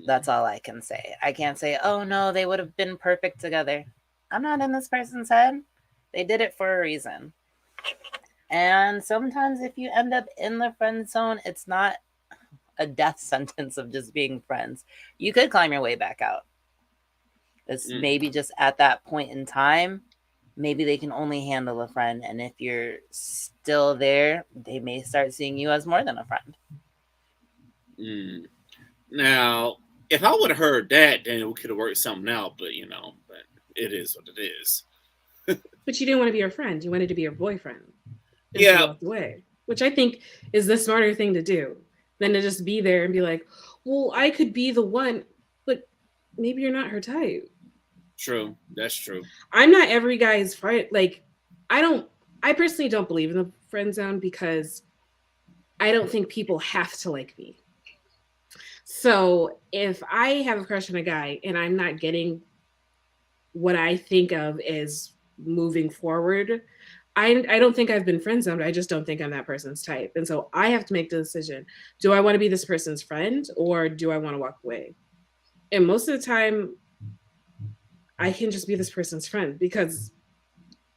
That's all I can say. I can't say, oh no, they would have been perfect together. I'm not in this person's head. They did it for a reason. And sometimes if you end up in the friend zone, it's not a death sentence of just being friends. You could climb your way back out. It's maybe just at that point in time, maybe they can only handle a friend. And if you're still there, they may start seeing you as more than a friend. Now, if I would have heard that, then we could have worked something out. But but it is what it is. But you didn't want to be your friend. You wanted to be your boyfriend. And Yeah. you walked away, which I think is the smarter thing to do than to just be there and be like, well, I could be the one, but maybe you're not her type. True. That's true. I'm not every guy's friend. Like, I personally don't believe in the friend zone because I don't think people have to like me. So if I have a crush on a guy and I'm not getting what I think of as moving forward, I don't think I've been friend zoned. I just don't think I'm that person's type. And so I have to make the decision. Do I want to be this person's friend or do I want to walk away? And most of the time, I can just be this person's friend because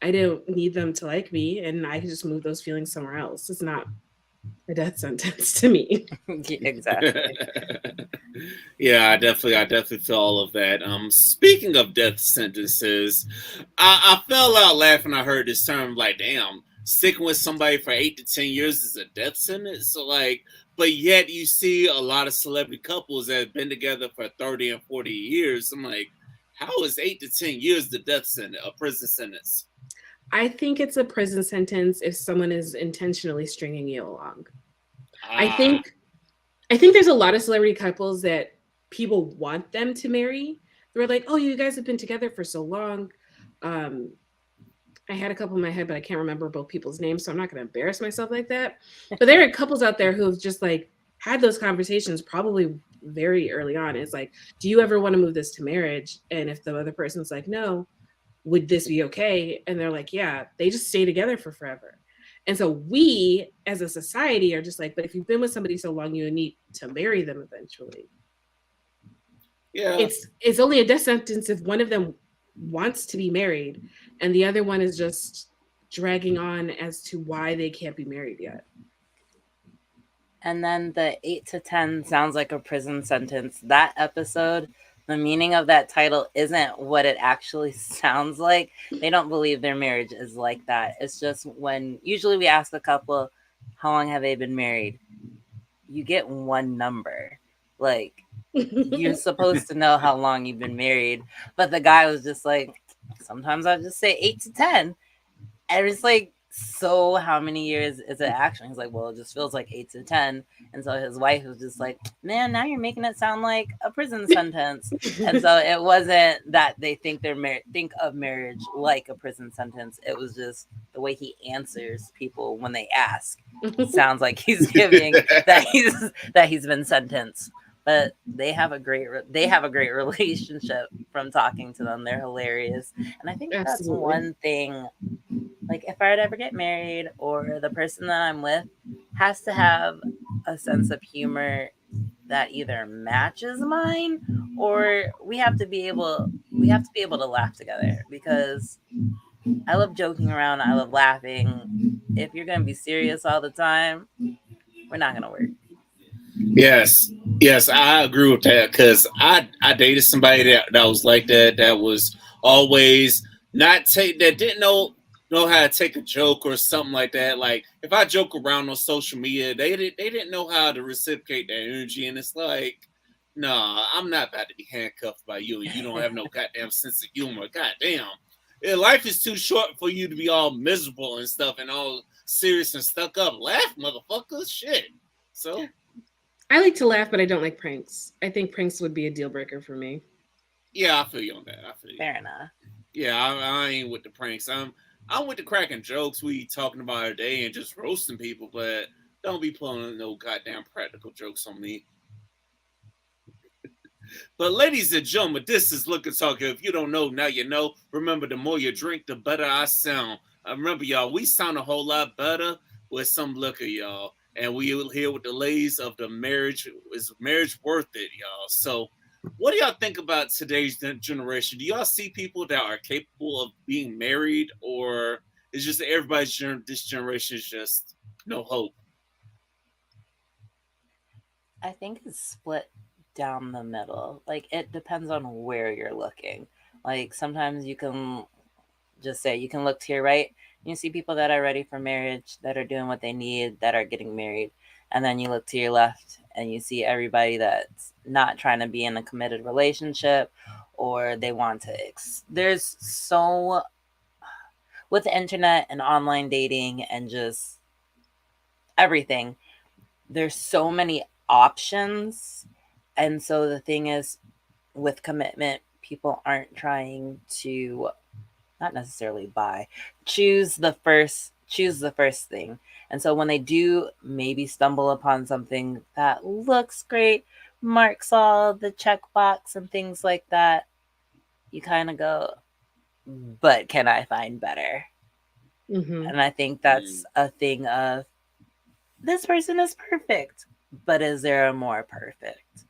I don't need them to like me and I can just move those feelings somewhere else. It's not a death sentence to me. Exactly. Yeah, I definitely feel all of that. Speaking of death sentences, I fell out laughing. I heard this term, like, damn, sticking with somebody for 8 to 10 years is a death sentence. So, like, but yet you see a lot of celebrity couples that have been together for 30 and 40 years. I'm like, how is 8 to 10 years the death sentence, a prison sentence? I think it's a prison sentence if someone is intentionally stringing you along. I think there's a lot of celebrity couples that people want them to marry. They're like, oh, you guys have been together for so long. I had a couple in my head, but I can't remember both people's names, so I'm not going to embarrass myself like that. But there are couples out there who've just like had those conversations probably very early on. It's like, do you ever want to move this to marriage? And if the other person's like, no, would this be okay? And they're like, yeah, they just stay together for forever. And so we as a society are just like, but if you've been with somebody so long, you need to marry them eventually. Yeah. It's only a death sentence if one of them wants to be married and the other one is just dragging on as to why they can't be married yet. And then the 8 to 10 sounds like a prison sentence. That episode, the meaning of that title isn't what it actually sounds like. They don't believe their marriage is like that. It's just when usually we ask a couple, how long have they been married? You get one number. Like, you're supposed to know how long you've been married. But the guy was just like, sometimes I just say 8 to 10. And it's like, so how many years is it actually? He's like, well, it just feels like 8 to 10. And so his wife was just like, man, now you're making it sound like a prison sentence. And so it wasn't that they think think of marriage like a prison sentence. It was just the way he answers people when they ask. Sounds like he's giving that he's been sentenced. But they have a great relationship from talking to them. They're hilarious. And I think that's one thing. Like, if I were to ever get married, or the person that I'm with has to have a sense of humor that either matches mine, or we have to be able to laugh together, because I love joking around, I love laughing. If you're going to be serious all the time, we're not going to work. Yes, yes, I agree with that because I dated somebody that was like that. That was always not take that didn't know how to take a joke or something like that. Like if I joke around on social media, they didn't know how to reciprocate that energy, and it's like, nah, I'm not about to be handcuffed by you, and you don't have no goddamn sense of humor. Goddamn, yeah, life is too short for you to be all miserable and stuff and all serious and stuck up. Laugh, motherfucker, shit. So. I like to laugh, but I don't like pranks. I think pranks would be a deal breaker for me. Yeah, I feel you on that. I feel you. Fair enough. Yeah, I ain't with the pranks. I'm with the cracking jokes. We talking about our day and just roasting people, but don't be pulling no goddamn practical jokes on me. But ladies and gentlemen, this is Liquor Talk. If you don't know, now you know. Remember, the more you drink, the better I sound. Remember, y'all, we sound a whole lot better with some liquor, y'all. And we here with the ladies of the marriage. Is marriage worth it, y'all? So, what do y'all think about today's generation? Do y'all see people that are capable of being married, or is just everybody's this generation is just no hope? I think it's split down the middle. Like, it depends on where you're looking. Like, sometimes you can just say, you can look to your right, and you see people that are ready for marriage, that are doing what they need, that are getting married. And then you look to your left, and you see everybody that's not trying to be in a committed relationship, or they want to. There's so, with the internet and online dating and just everything, there's so many options. And so the thing is, with commitment, people aren't trying to, not necessarily buy, choose the first thing. And so when they do maybe stumble upon something that looks great, marks all the checkbox and things like that, you kind of go, but can I find better? Mm-hmm. And I think that's a thing of, this person is perfect, but is there a more perfect?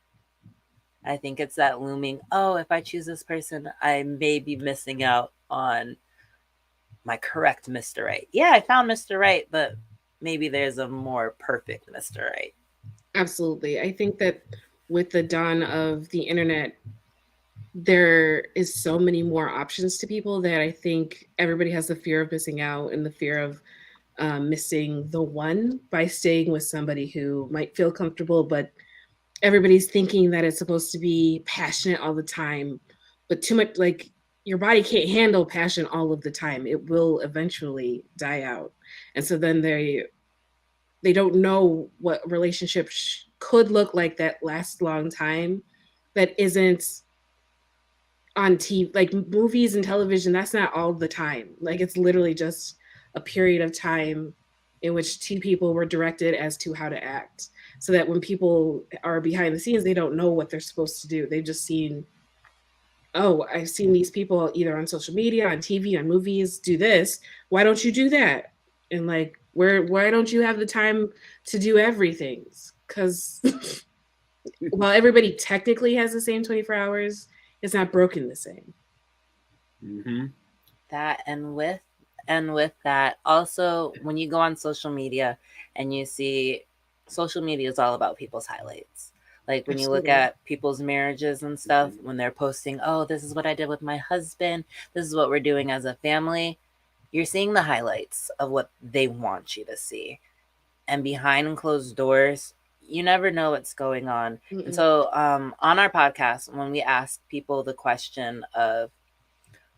I think it's that looming, oh, if I choose this person, I may be missing out on my correct Mr. Right. Yeah, I found Mr. Right, but maybe there's a more perfect Mr. Right. Absolutely. I think that with the dawn of the internet, there is so many more options to people that I think everybody has the fear of missing out and the fear of missing the one by staying with somebody who might feel comfortable, but everybody's thinking that it's supposed to be passionate all the time, but too much, like, your body can't handle passion all of the time. It will eventually die out. And so then they don't know what relationships could look like that lasts a long time, that isn't on TV, like movies and television. That's not all the time. Like, it's literally just a period of time in which two people were directed as to how to act, so that when people are behind the scenes, they don't know what they're supposed to do. They've just seen, oh, I've seen these people either on social media, on TV, on movies do this. Why don't you do that? And like, why don't you have the time to do everything? Because while everybody technically has the same 24 hours, it's not broken the same. Mm-hmm. That and with that, also when you go on social media and you see, social media is all about people's highlights. Like when you look Absolutely. at people's marriages and stuff, when they're posting, oh, this is what I did with my husband, this is what we're doing as a family, you're seeing the highlights of what they want you to see. And behind closed doors, you never know what's going on. Mm-mm. And so on our podcast, when we ask people the question of,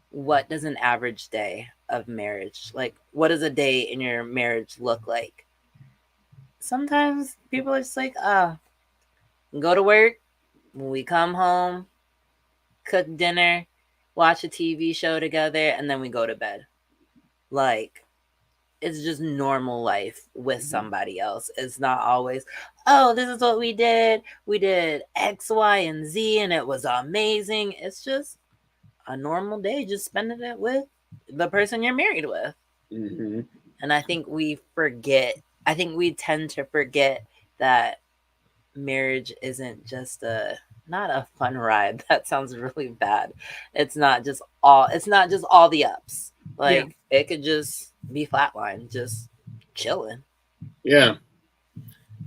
what does an average day of marriage, like what does a day in your marriage look like? Sometimes people are just like, go to work, when we come home, cook dinner, watch a TV show together, and then we go to bed. Like, it's just normal life with somebody else. It's not always, oh, this is what we did. We did X, Y, and Z, and it was amazing. It's just a normal day, just spending it with the person you're married with. Mm-hmm. And I think we tend to forget that marriage isn't just not a fun ride. That sounds really bad. It's not just all the ups. Yeah. Like it could just be flatline, just chilling. Yeah.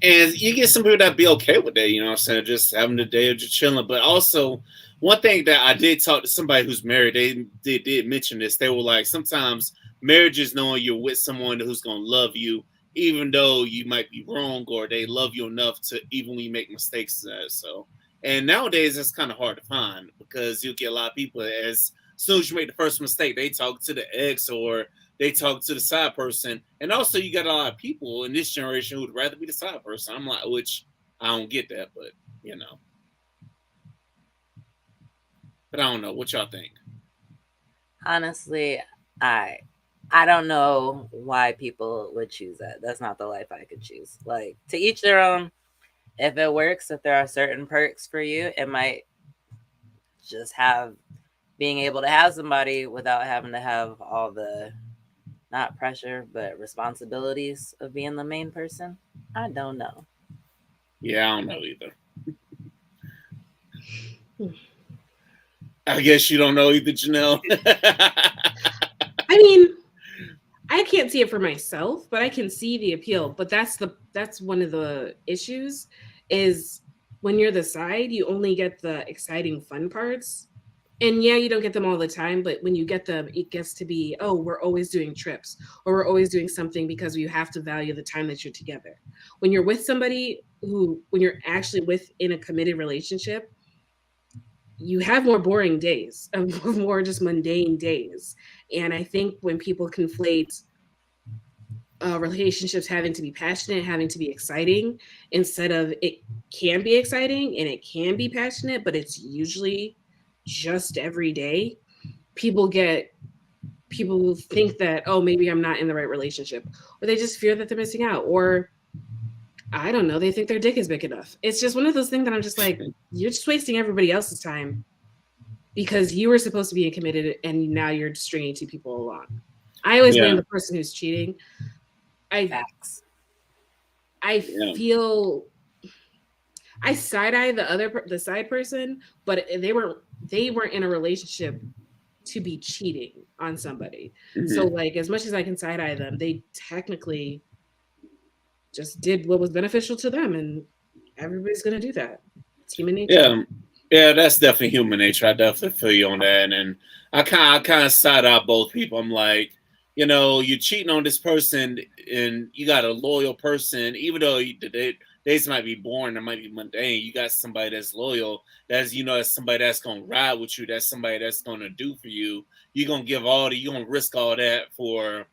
And you get some people that be okay with that, you know what I'm saying? Just having the day of just chilling. But also, one thing that I did talk to somebody who's married, they did mention this. They were like, sometimes marriage is knowing you're with someone who's going to love you, even though you might be wrong, or they love you enough to, even when you make mistakes. So, and nowadays, it's kind of hard to find because you'll get a lot of people as soon as you make the first mistake, they talk to the ex or they talk to the side person, and also you got a lot of people in this generation who would rather be the side person. I'm like, which I don't get that, but you know, but I don't know what y'all think. Honestly, I I don't know why people would choose that. That's not the life I could choose. Like to each their own. If it works, if there are certain perks for you, it might just have being able to have somebody without having to have all the not pressure but responsibilities of being the main person. I don't know. Yeah, I don't know either. I guess you don't know either, Janelle. I mean, I can't see it for myself, but I can see the appeal. But that's one of the issues is when you're the side, you only get the exciting fun parts. And yeah, you don't get them all the time, but when you get them, it gets to be, oh, we're always doing trips or we're always doing something because you have to value the time that you're together. When you're with somebody when you're actually in a committed relationship, you have more boring days, more just mundane days. And I think when people conflate relationships having to be passionate, having to be exciting, instead of it can be exciting and it can be passionate, but it's usually just every day, people get people think that, oh, maybe I'm not in the right relationship, or they just fear that they're missing out, or I don't know, they think their dick is big enough. It's just one of those things that I'm just like, you're just wasting everybody else's time because you were supposed to be committed and now you're stringing two people along. I always blame Yeah, the person who's cheating. I Facts. I yeah, feel I side eye the side person, but they weren't in a relationship to be cheating on somebody. So hmm, like as much as I can side eye them, they technically just did what was beneficial to them, and everybody's gonna do that. It's human nature. yeah, yeah. That's definitely human nature. I definitely feel you on that, and I kind of side out both people. I'm like, you know, you're cheating on this person, and you got a loyal person, even though they might be boring, they might be mundane. You got somebody that's loyal. That's somebody that's gonna ride with you. That's somebody that's gonna do for you. You're gonna risk all that for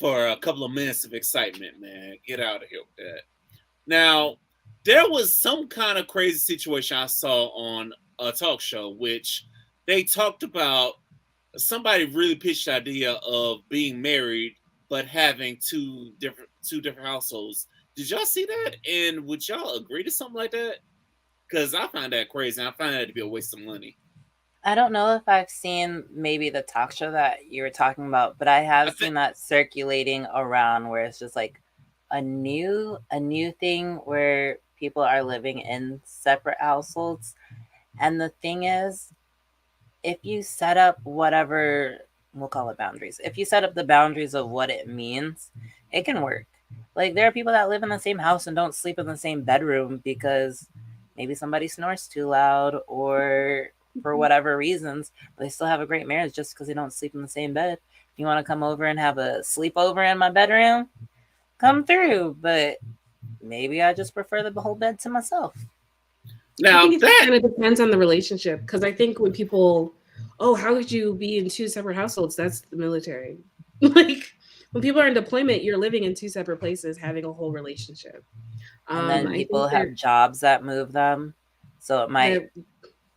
a couple of minutes of excitement, man. Get out of here with that. Now, there was some kind of crazy situation I saw on a talk show, which they talked about somebody really pitched the idea of being married but having two different households. Did y'all see that? And would y'all agree to something like that? Because I find that crazy. I find that to be a waste of money. I don't know if I've seen maybe the talk show that you were talking about, but I I have think seen that circulating around where it's just like a new thing where people are living in separate households. And the thing is, if you set up whatever we'll call it boundaries, if you set up the boundaries of what it means, it can work. Like there are people that live in the same house and don't sleep in the same bedroom because maybe somebody snores too loud or for whatever reasons, but they still have a great marriage just because they don't sleep in the same bed. If you want to come over and have a sleepover in my bedroom, come through. But maybe I just prefer the whole bed to myself. I now think it just that kind of depends on the relationship because I think when people, oh, how could you be in two separate households? That's the military. Like when people are in deployment, you're living in two separate places, having a whole relationship. And then I think people have jobs that move them. So it might, that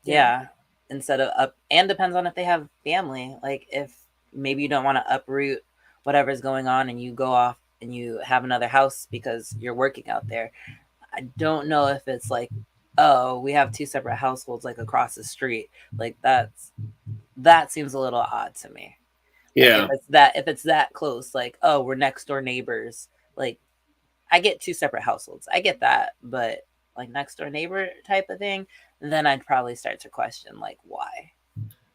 yeah, yeah, instead of up, and depends on if they have family. Like if maybe you don't want to uproot whatever's going on and you go off and you have another house because you're working out there. I don't know if it's like, oh, we have two separate households like across the street. Like that seems a little odd to me. Like yeah, if it's that close, like, oh, we're next door neighbors. Like I get two separate households. I get that, but like next door neighbor type of thing, then I'd probably start to question like why.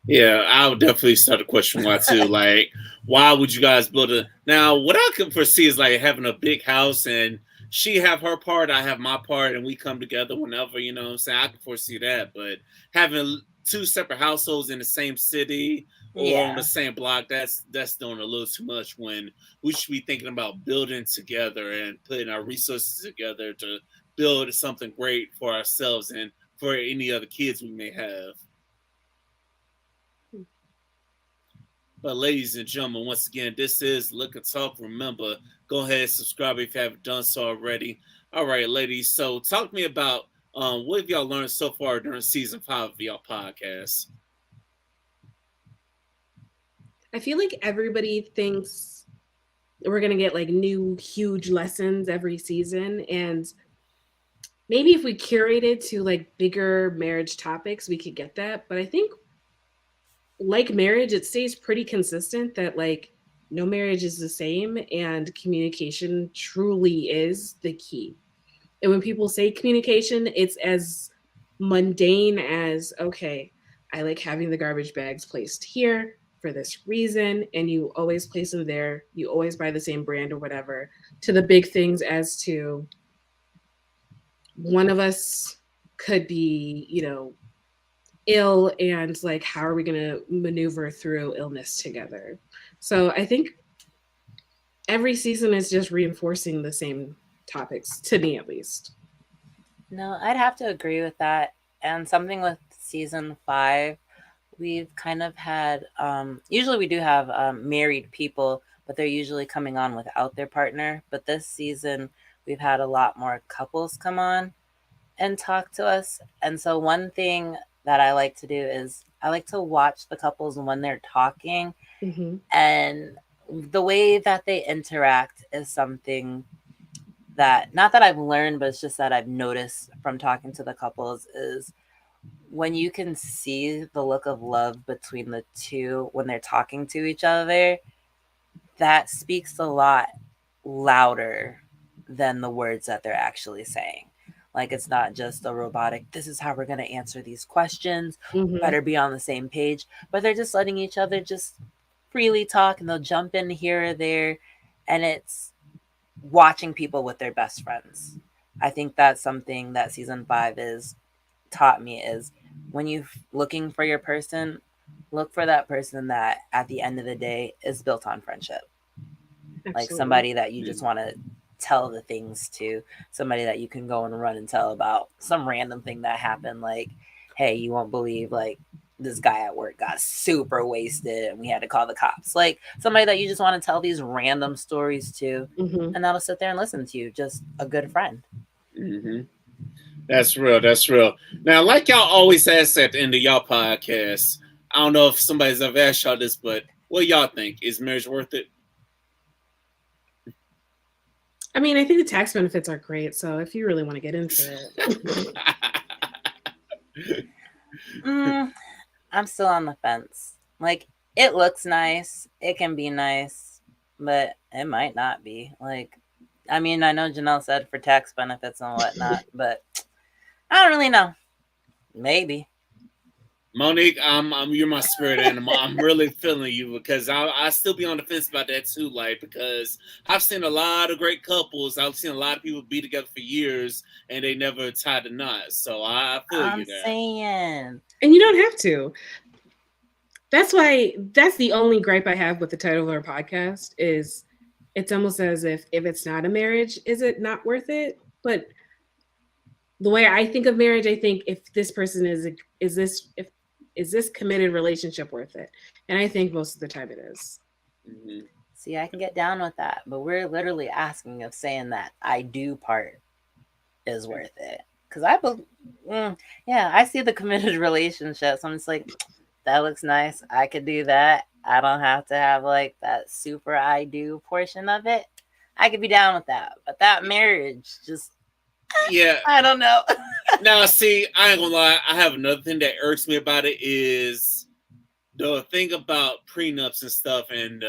Yeah, I would definitely start to question why too. Like, why would you guys build a? Now, what I could foresee is like having a big house and she have her part, I have my part, and we come together whenever. You know what I'm saying? I can foresee that, but having two separate households in the same city or on the Yeah. same block, that's doing a little too much. When we should be thinking about building together and putting our resources together to build something great for ourselves and for any other kids we may have. But ladies and gentlemen, once again, this is Liquor Talk. Remember, go ahead and subscribe if you haven't done so already. All right, ladies. So talk to me about what have y'all learned so far during season 5 of y'all podcast? I feel like everybody thinks we're going to get like new huge lessons every season, and maybe if we curated to like bigger marriage topics we could get that, but I think like marriage it stays pretty consistent that like no marriage is the same and communication truly is the key. And when people say communication, it's as mundane as, okay, I like having the garbage bags placed here for this reason, and you always place them there, you always buy the same brand or whatever, to the big things as to one of us could be, ill, and like how are we going to maneuver through illness together. So I think every season is just reinforcing the same topics, to me at least. No, I'd have to agree with that. And something with season 5, we've kind of had usually we do have married people, but they're usually coming on without their partner. But this season we've had a lot more couples come on and talk to us. And so one thing that I like to do is I like to watch the couples when they're talking, Mm-hmm. and the way that they interact is something that, not that I've learned, but it's just that I've noticed from talking to the couples, is when you can see the look of love between the two when they're talking to each other, that speaks a lot louder than the words that they're actually saying. Like, it's not just a robotic, this is how we're going to answer these questions, Mm-hmm. better be on the same page, but they're just letting each other just freely talk, and they'll jump in here or there. And it's watching people with their best friends. I think that's something that season 5 is taught me, is when you looking for your person, look for that person that at the end of the day is built on friendship. Like Absolutely. somebody that you just want to tell the things to, somebody that you can go and run and tell about some random thing that happened, like, hey, you won't believe, like, this guy at work got super wasted and we had to call the cops. Like somebody that you just want to tell these random stories to, Mm-hmm. and that'll sit there and listen to you, just a good friend. Mm-hmm. That's real. That's real. Now, like y'all always ask at the end of y'all podcast, I don't know if somebody's ever asked y'all this, but what y'all think? Is marriage worth it? I mean, I think the tax benefits are great. So if you really want to get into it, I'm still on the fence. Like, it looks nice, it can be nice, but it might not be. Like, I mean, I know Janelle said for tax benefits and whatnot, but I don't really know. Maybe. Monique, you're my spirit animal. I'm really feeling you because I still be on the fence about that too. Like, because I've seen a lot of great couples. I've seen a lot of people be together for years and they never tied the knot. So I feel I'm you there. saying. and you don't have to. That's why that's the only gripe I have with the title of our podcast is it's almost as if it's not a marriage, is it not worth it? But the way I think of marriage, I think if this person is this committed relationship worth it? And I think most of the time it is. Mm-hmm. See, I can get down with that, but we're literally asking of saying that I do part is worth it. Because yeah, I see the committed relationships. I'm just like, that looks nice. I could do that. I don't have to have like that super I do portion of it. I could be down with that. But that marriage, just, Yeah. I don't know. Now, see, I ain't gonna lie. I have another thing that irks me about it is the thing about prenups and stuff, and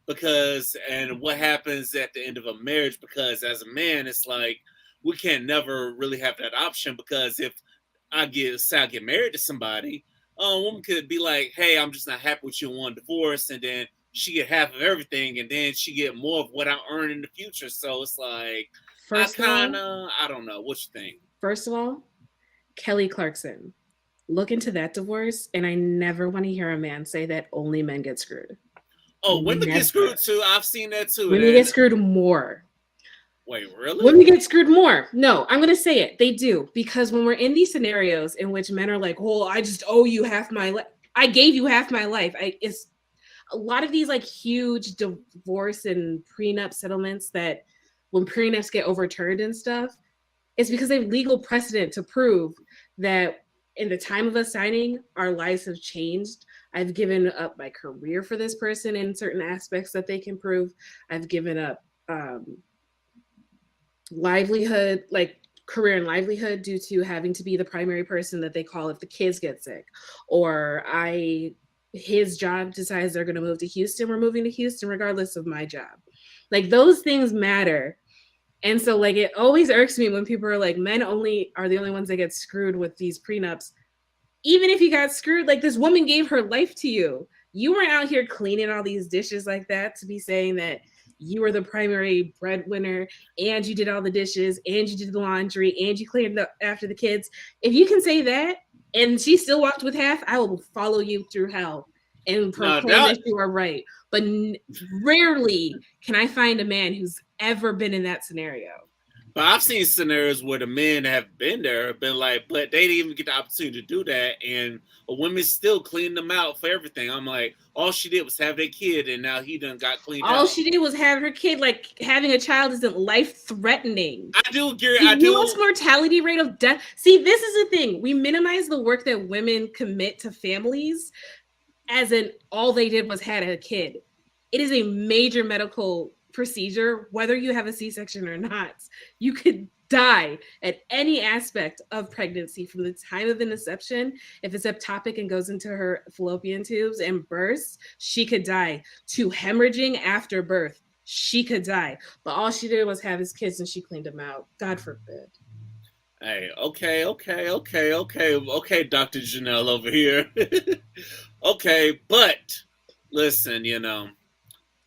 because and what happens at the end of a marriage. Because as a man, it's like, we can't never really have that option, because if I get married to somebody, a woman could be like, "Hey, I'm just not happy with you and want a divorce," and then she get half of everything, and then she get more of what I earn in the future. So it's like, I don't know. What you think? First of all, Kelly Clarkson, look into that divorce, and I never want to hear a man say that only men get screwed. Oh, women get screwed too. I've seen that too. Women get screwed more. Wait, really? Women get screwed more. No, I'm going to say it. They do. Because when we're in these scenarios in which men are like, well, I just owe you half my life. I gave you half my life. It's a lot of these like huge divorce and prenup settlements that when prenups get overturned and stuff, it's because they have legal precedent to prove that in the time of us signing, our lives have changed. I've given up my career for this person in certain aspects that they can prove. I've given up livelihood, like career and livelihood, due to having to be the primary person that they call if the kids get sick, or his job decides they're going to move to Houston, we're moving to Houston regardless of my job. Like those things matter. And so like it always irks me when people are like, men only are the only ones that get screwed with these prenups. Even if you got screwed, like this woman gave her life to you. You weren't out here cleaning all these dishes like that to be saying that you were the primary breadwinner and you did all the dishes and you did the laundry and you cleaned up after the kids. If you can say that and she still walked with half, I will follow you through hell and proclaim that you are right. But rarely can I find a man who's ever been in that scenario. But I've seen scenarios where the men have been there, been like, but they didn't even get the opportunity to do that, and a woman still cleaned them out for everything. I'm like, all she did was have their kid, and now he done got cleaned out. All she did was have her kid. Like having a child isn't life-threatening. I do agree. The U.S. mortality rate of death. See, this is the thing. We minimize the work that women commit to families, as in all they did was had a kid. It is a major medical procedure, whether you have a C-section or not. You could die at any aspect of pregnancy from the time of inception. If it's ectopic and goes into her fallopian tubes and bursts, she could die. To hemorrhaging after birth, she could die. But all she did was have his kids and she cleaned them out. God forbid. Hey, okay, Dr. Janelle over here. Okay, but listen,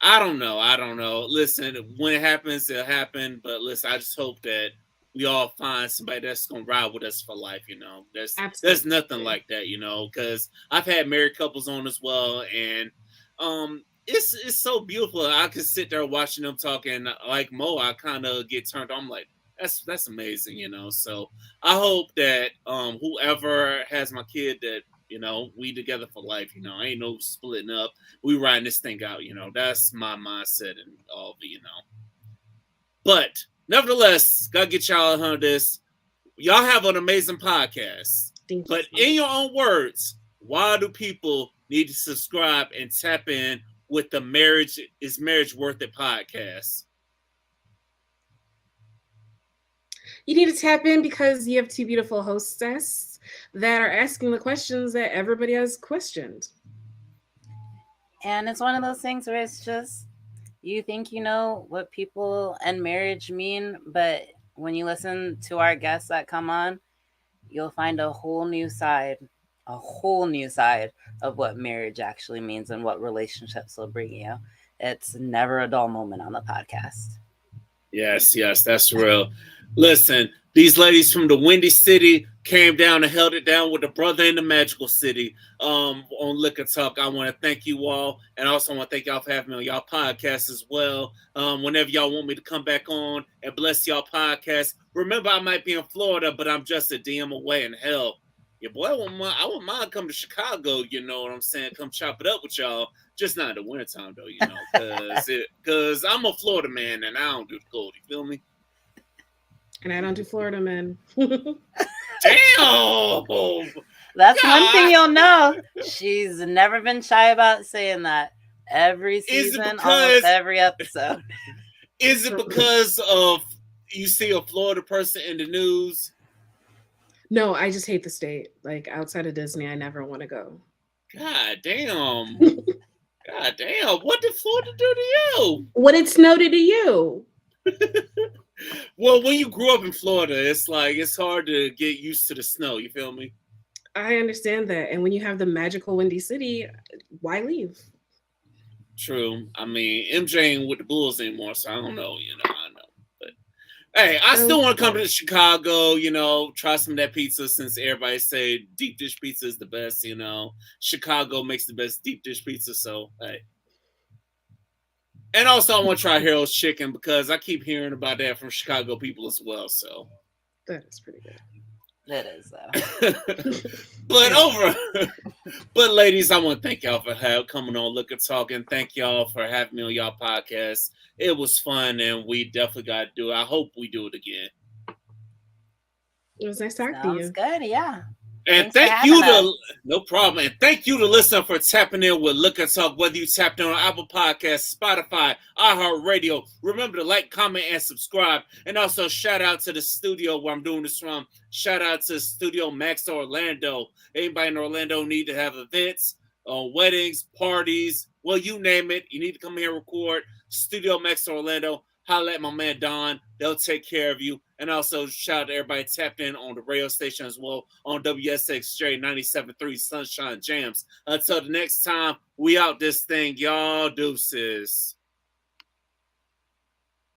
I don't know. Listen, when it happens, it'll happen. But listen, I just hope that we all find somebody that's gonna ride with us for life. There's nothing like that. Because I've had married couples on as well, and it's so beautiful. I can sit there watching them talking like Mo. I kind of get turned on. I'm like, that's amazing. So I hope that whoever has my kid, that we together for life. Ain't no splitting up. We riding this thing out. That's my mindset and all of it. But nevertheless, gotta get y'all on this. Y'all have an amazing podcast. But in your own words, why do people need to subscribe and tap in with the Is Marriage Worth It podcast? You need to tap in because you have two beautiful hostess that are asking the questions that everybody has questioned. And it's one of those things where it's just, you think you know what people and marriage mean, but when you listen to our guests that come on, you'll find a whole new side of what marriage actually means and what relationships will bring you. It's never a dull moment on the podcast. Yes, that's real. Listen, these ladies from the Windy City came down and held it down with the brother in the Magical City on Liquor Talk. I want to thank you all, and also want to thank y'all for having me on y'all podcast as well. Whenever y'all want me to come back on and bless y'all podcast, remember I might be in Florida, but I'm just a DM away. And hell, your boy, I wouldn't mind coming to Chicago. You know what I'm saying? Come chop it up with y'all. Just not in the wintertime though, because I'm a Florida man and I don't do the cold. You feel me? And I don't do Florida men. Damn! That's one thing you'll know. She's never been shy about saying that. Every season, almost every episode. Is it because of you see a Florida person in the news? No, I just hate the state. Like outside of Disney, I never want to go. God damn. God damn. What did Florida do to you? What it snowed to you. Well, when you grew up in Florida, it's like it's hard to get used to the snow. You feel me? I understand that. And when you have the magical Windy City, why leave? True. I mean, MJ ain't with the Bulls anymore, so I don't know. I know. But hey, I still want to come to Chicago. Try some of that pizza since everybody say deep dish pizza is the best. Chicago makes the best deep dish pizza. So hey. And also, I want to try Harold's Chicken because I keep hearing about that from Chicago people as well. So that is pretty good. It is though. But ladies, I want to thank y'all for coming on Liquor Talk, and thank y'all for having me on y'all podcast. It was fun, and we definitely got to do it. I hope we do it again. It was nice talking to you. Sounds good, yeah. And thank you to no problem. And thank you to listener for tapping in with Liquor Talk, whether you tapped in on Apple Podcasts, Spotify, iHeartRadio. Remember to like, comment, and subscribe. And also shout out to the studio where I'm doing this from. Shout out to Studio Max Orlando. Anybody in Orlando need to have events, weddings, parties, well, you name it. You need to come here and record. Studio Max Orlando. Holla at my man Don. They'll take care of you. And also shout out to everybody tapped in on the radio station as well on WSXJ 97.3 Sunshine Jams. Until the next time, we out this thing, y'all. Deuces.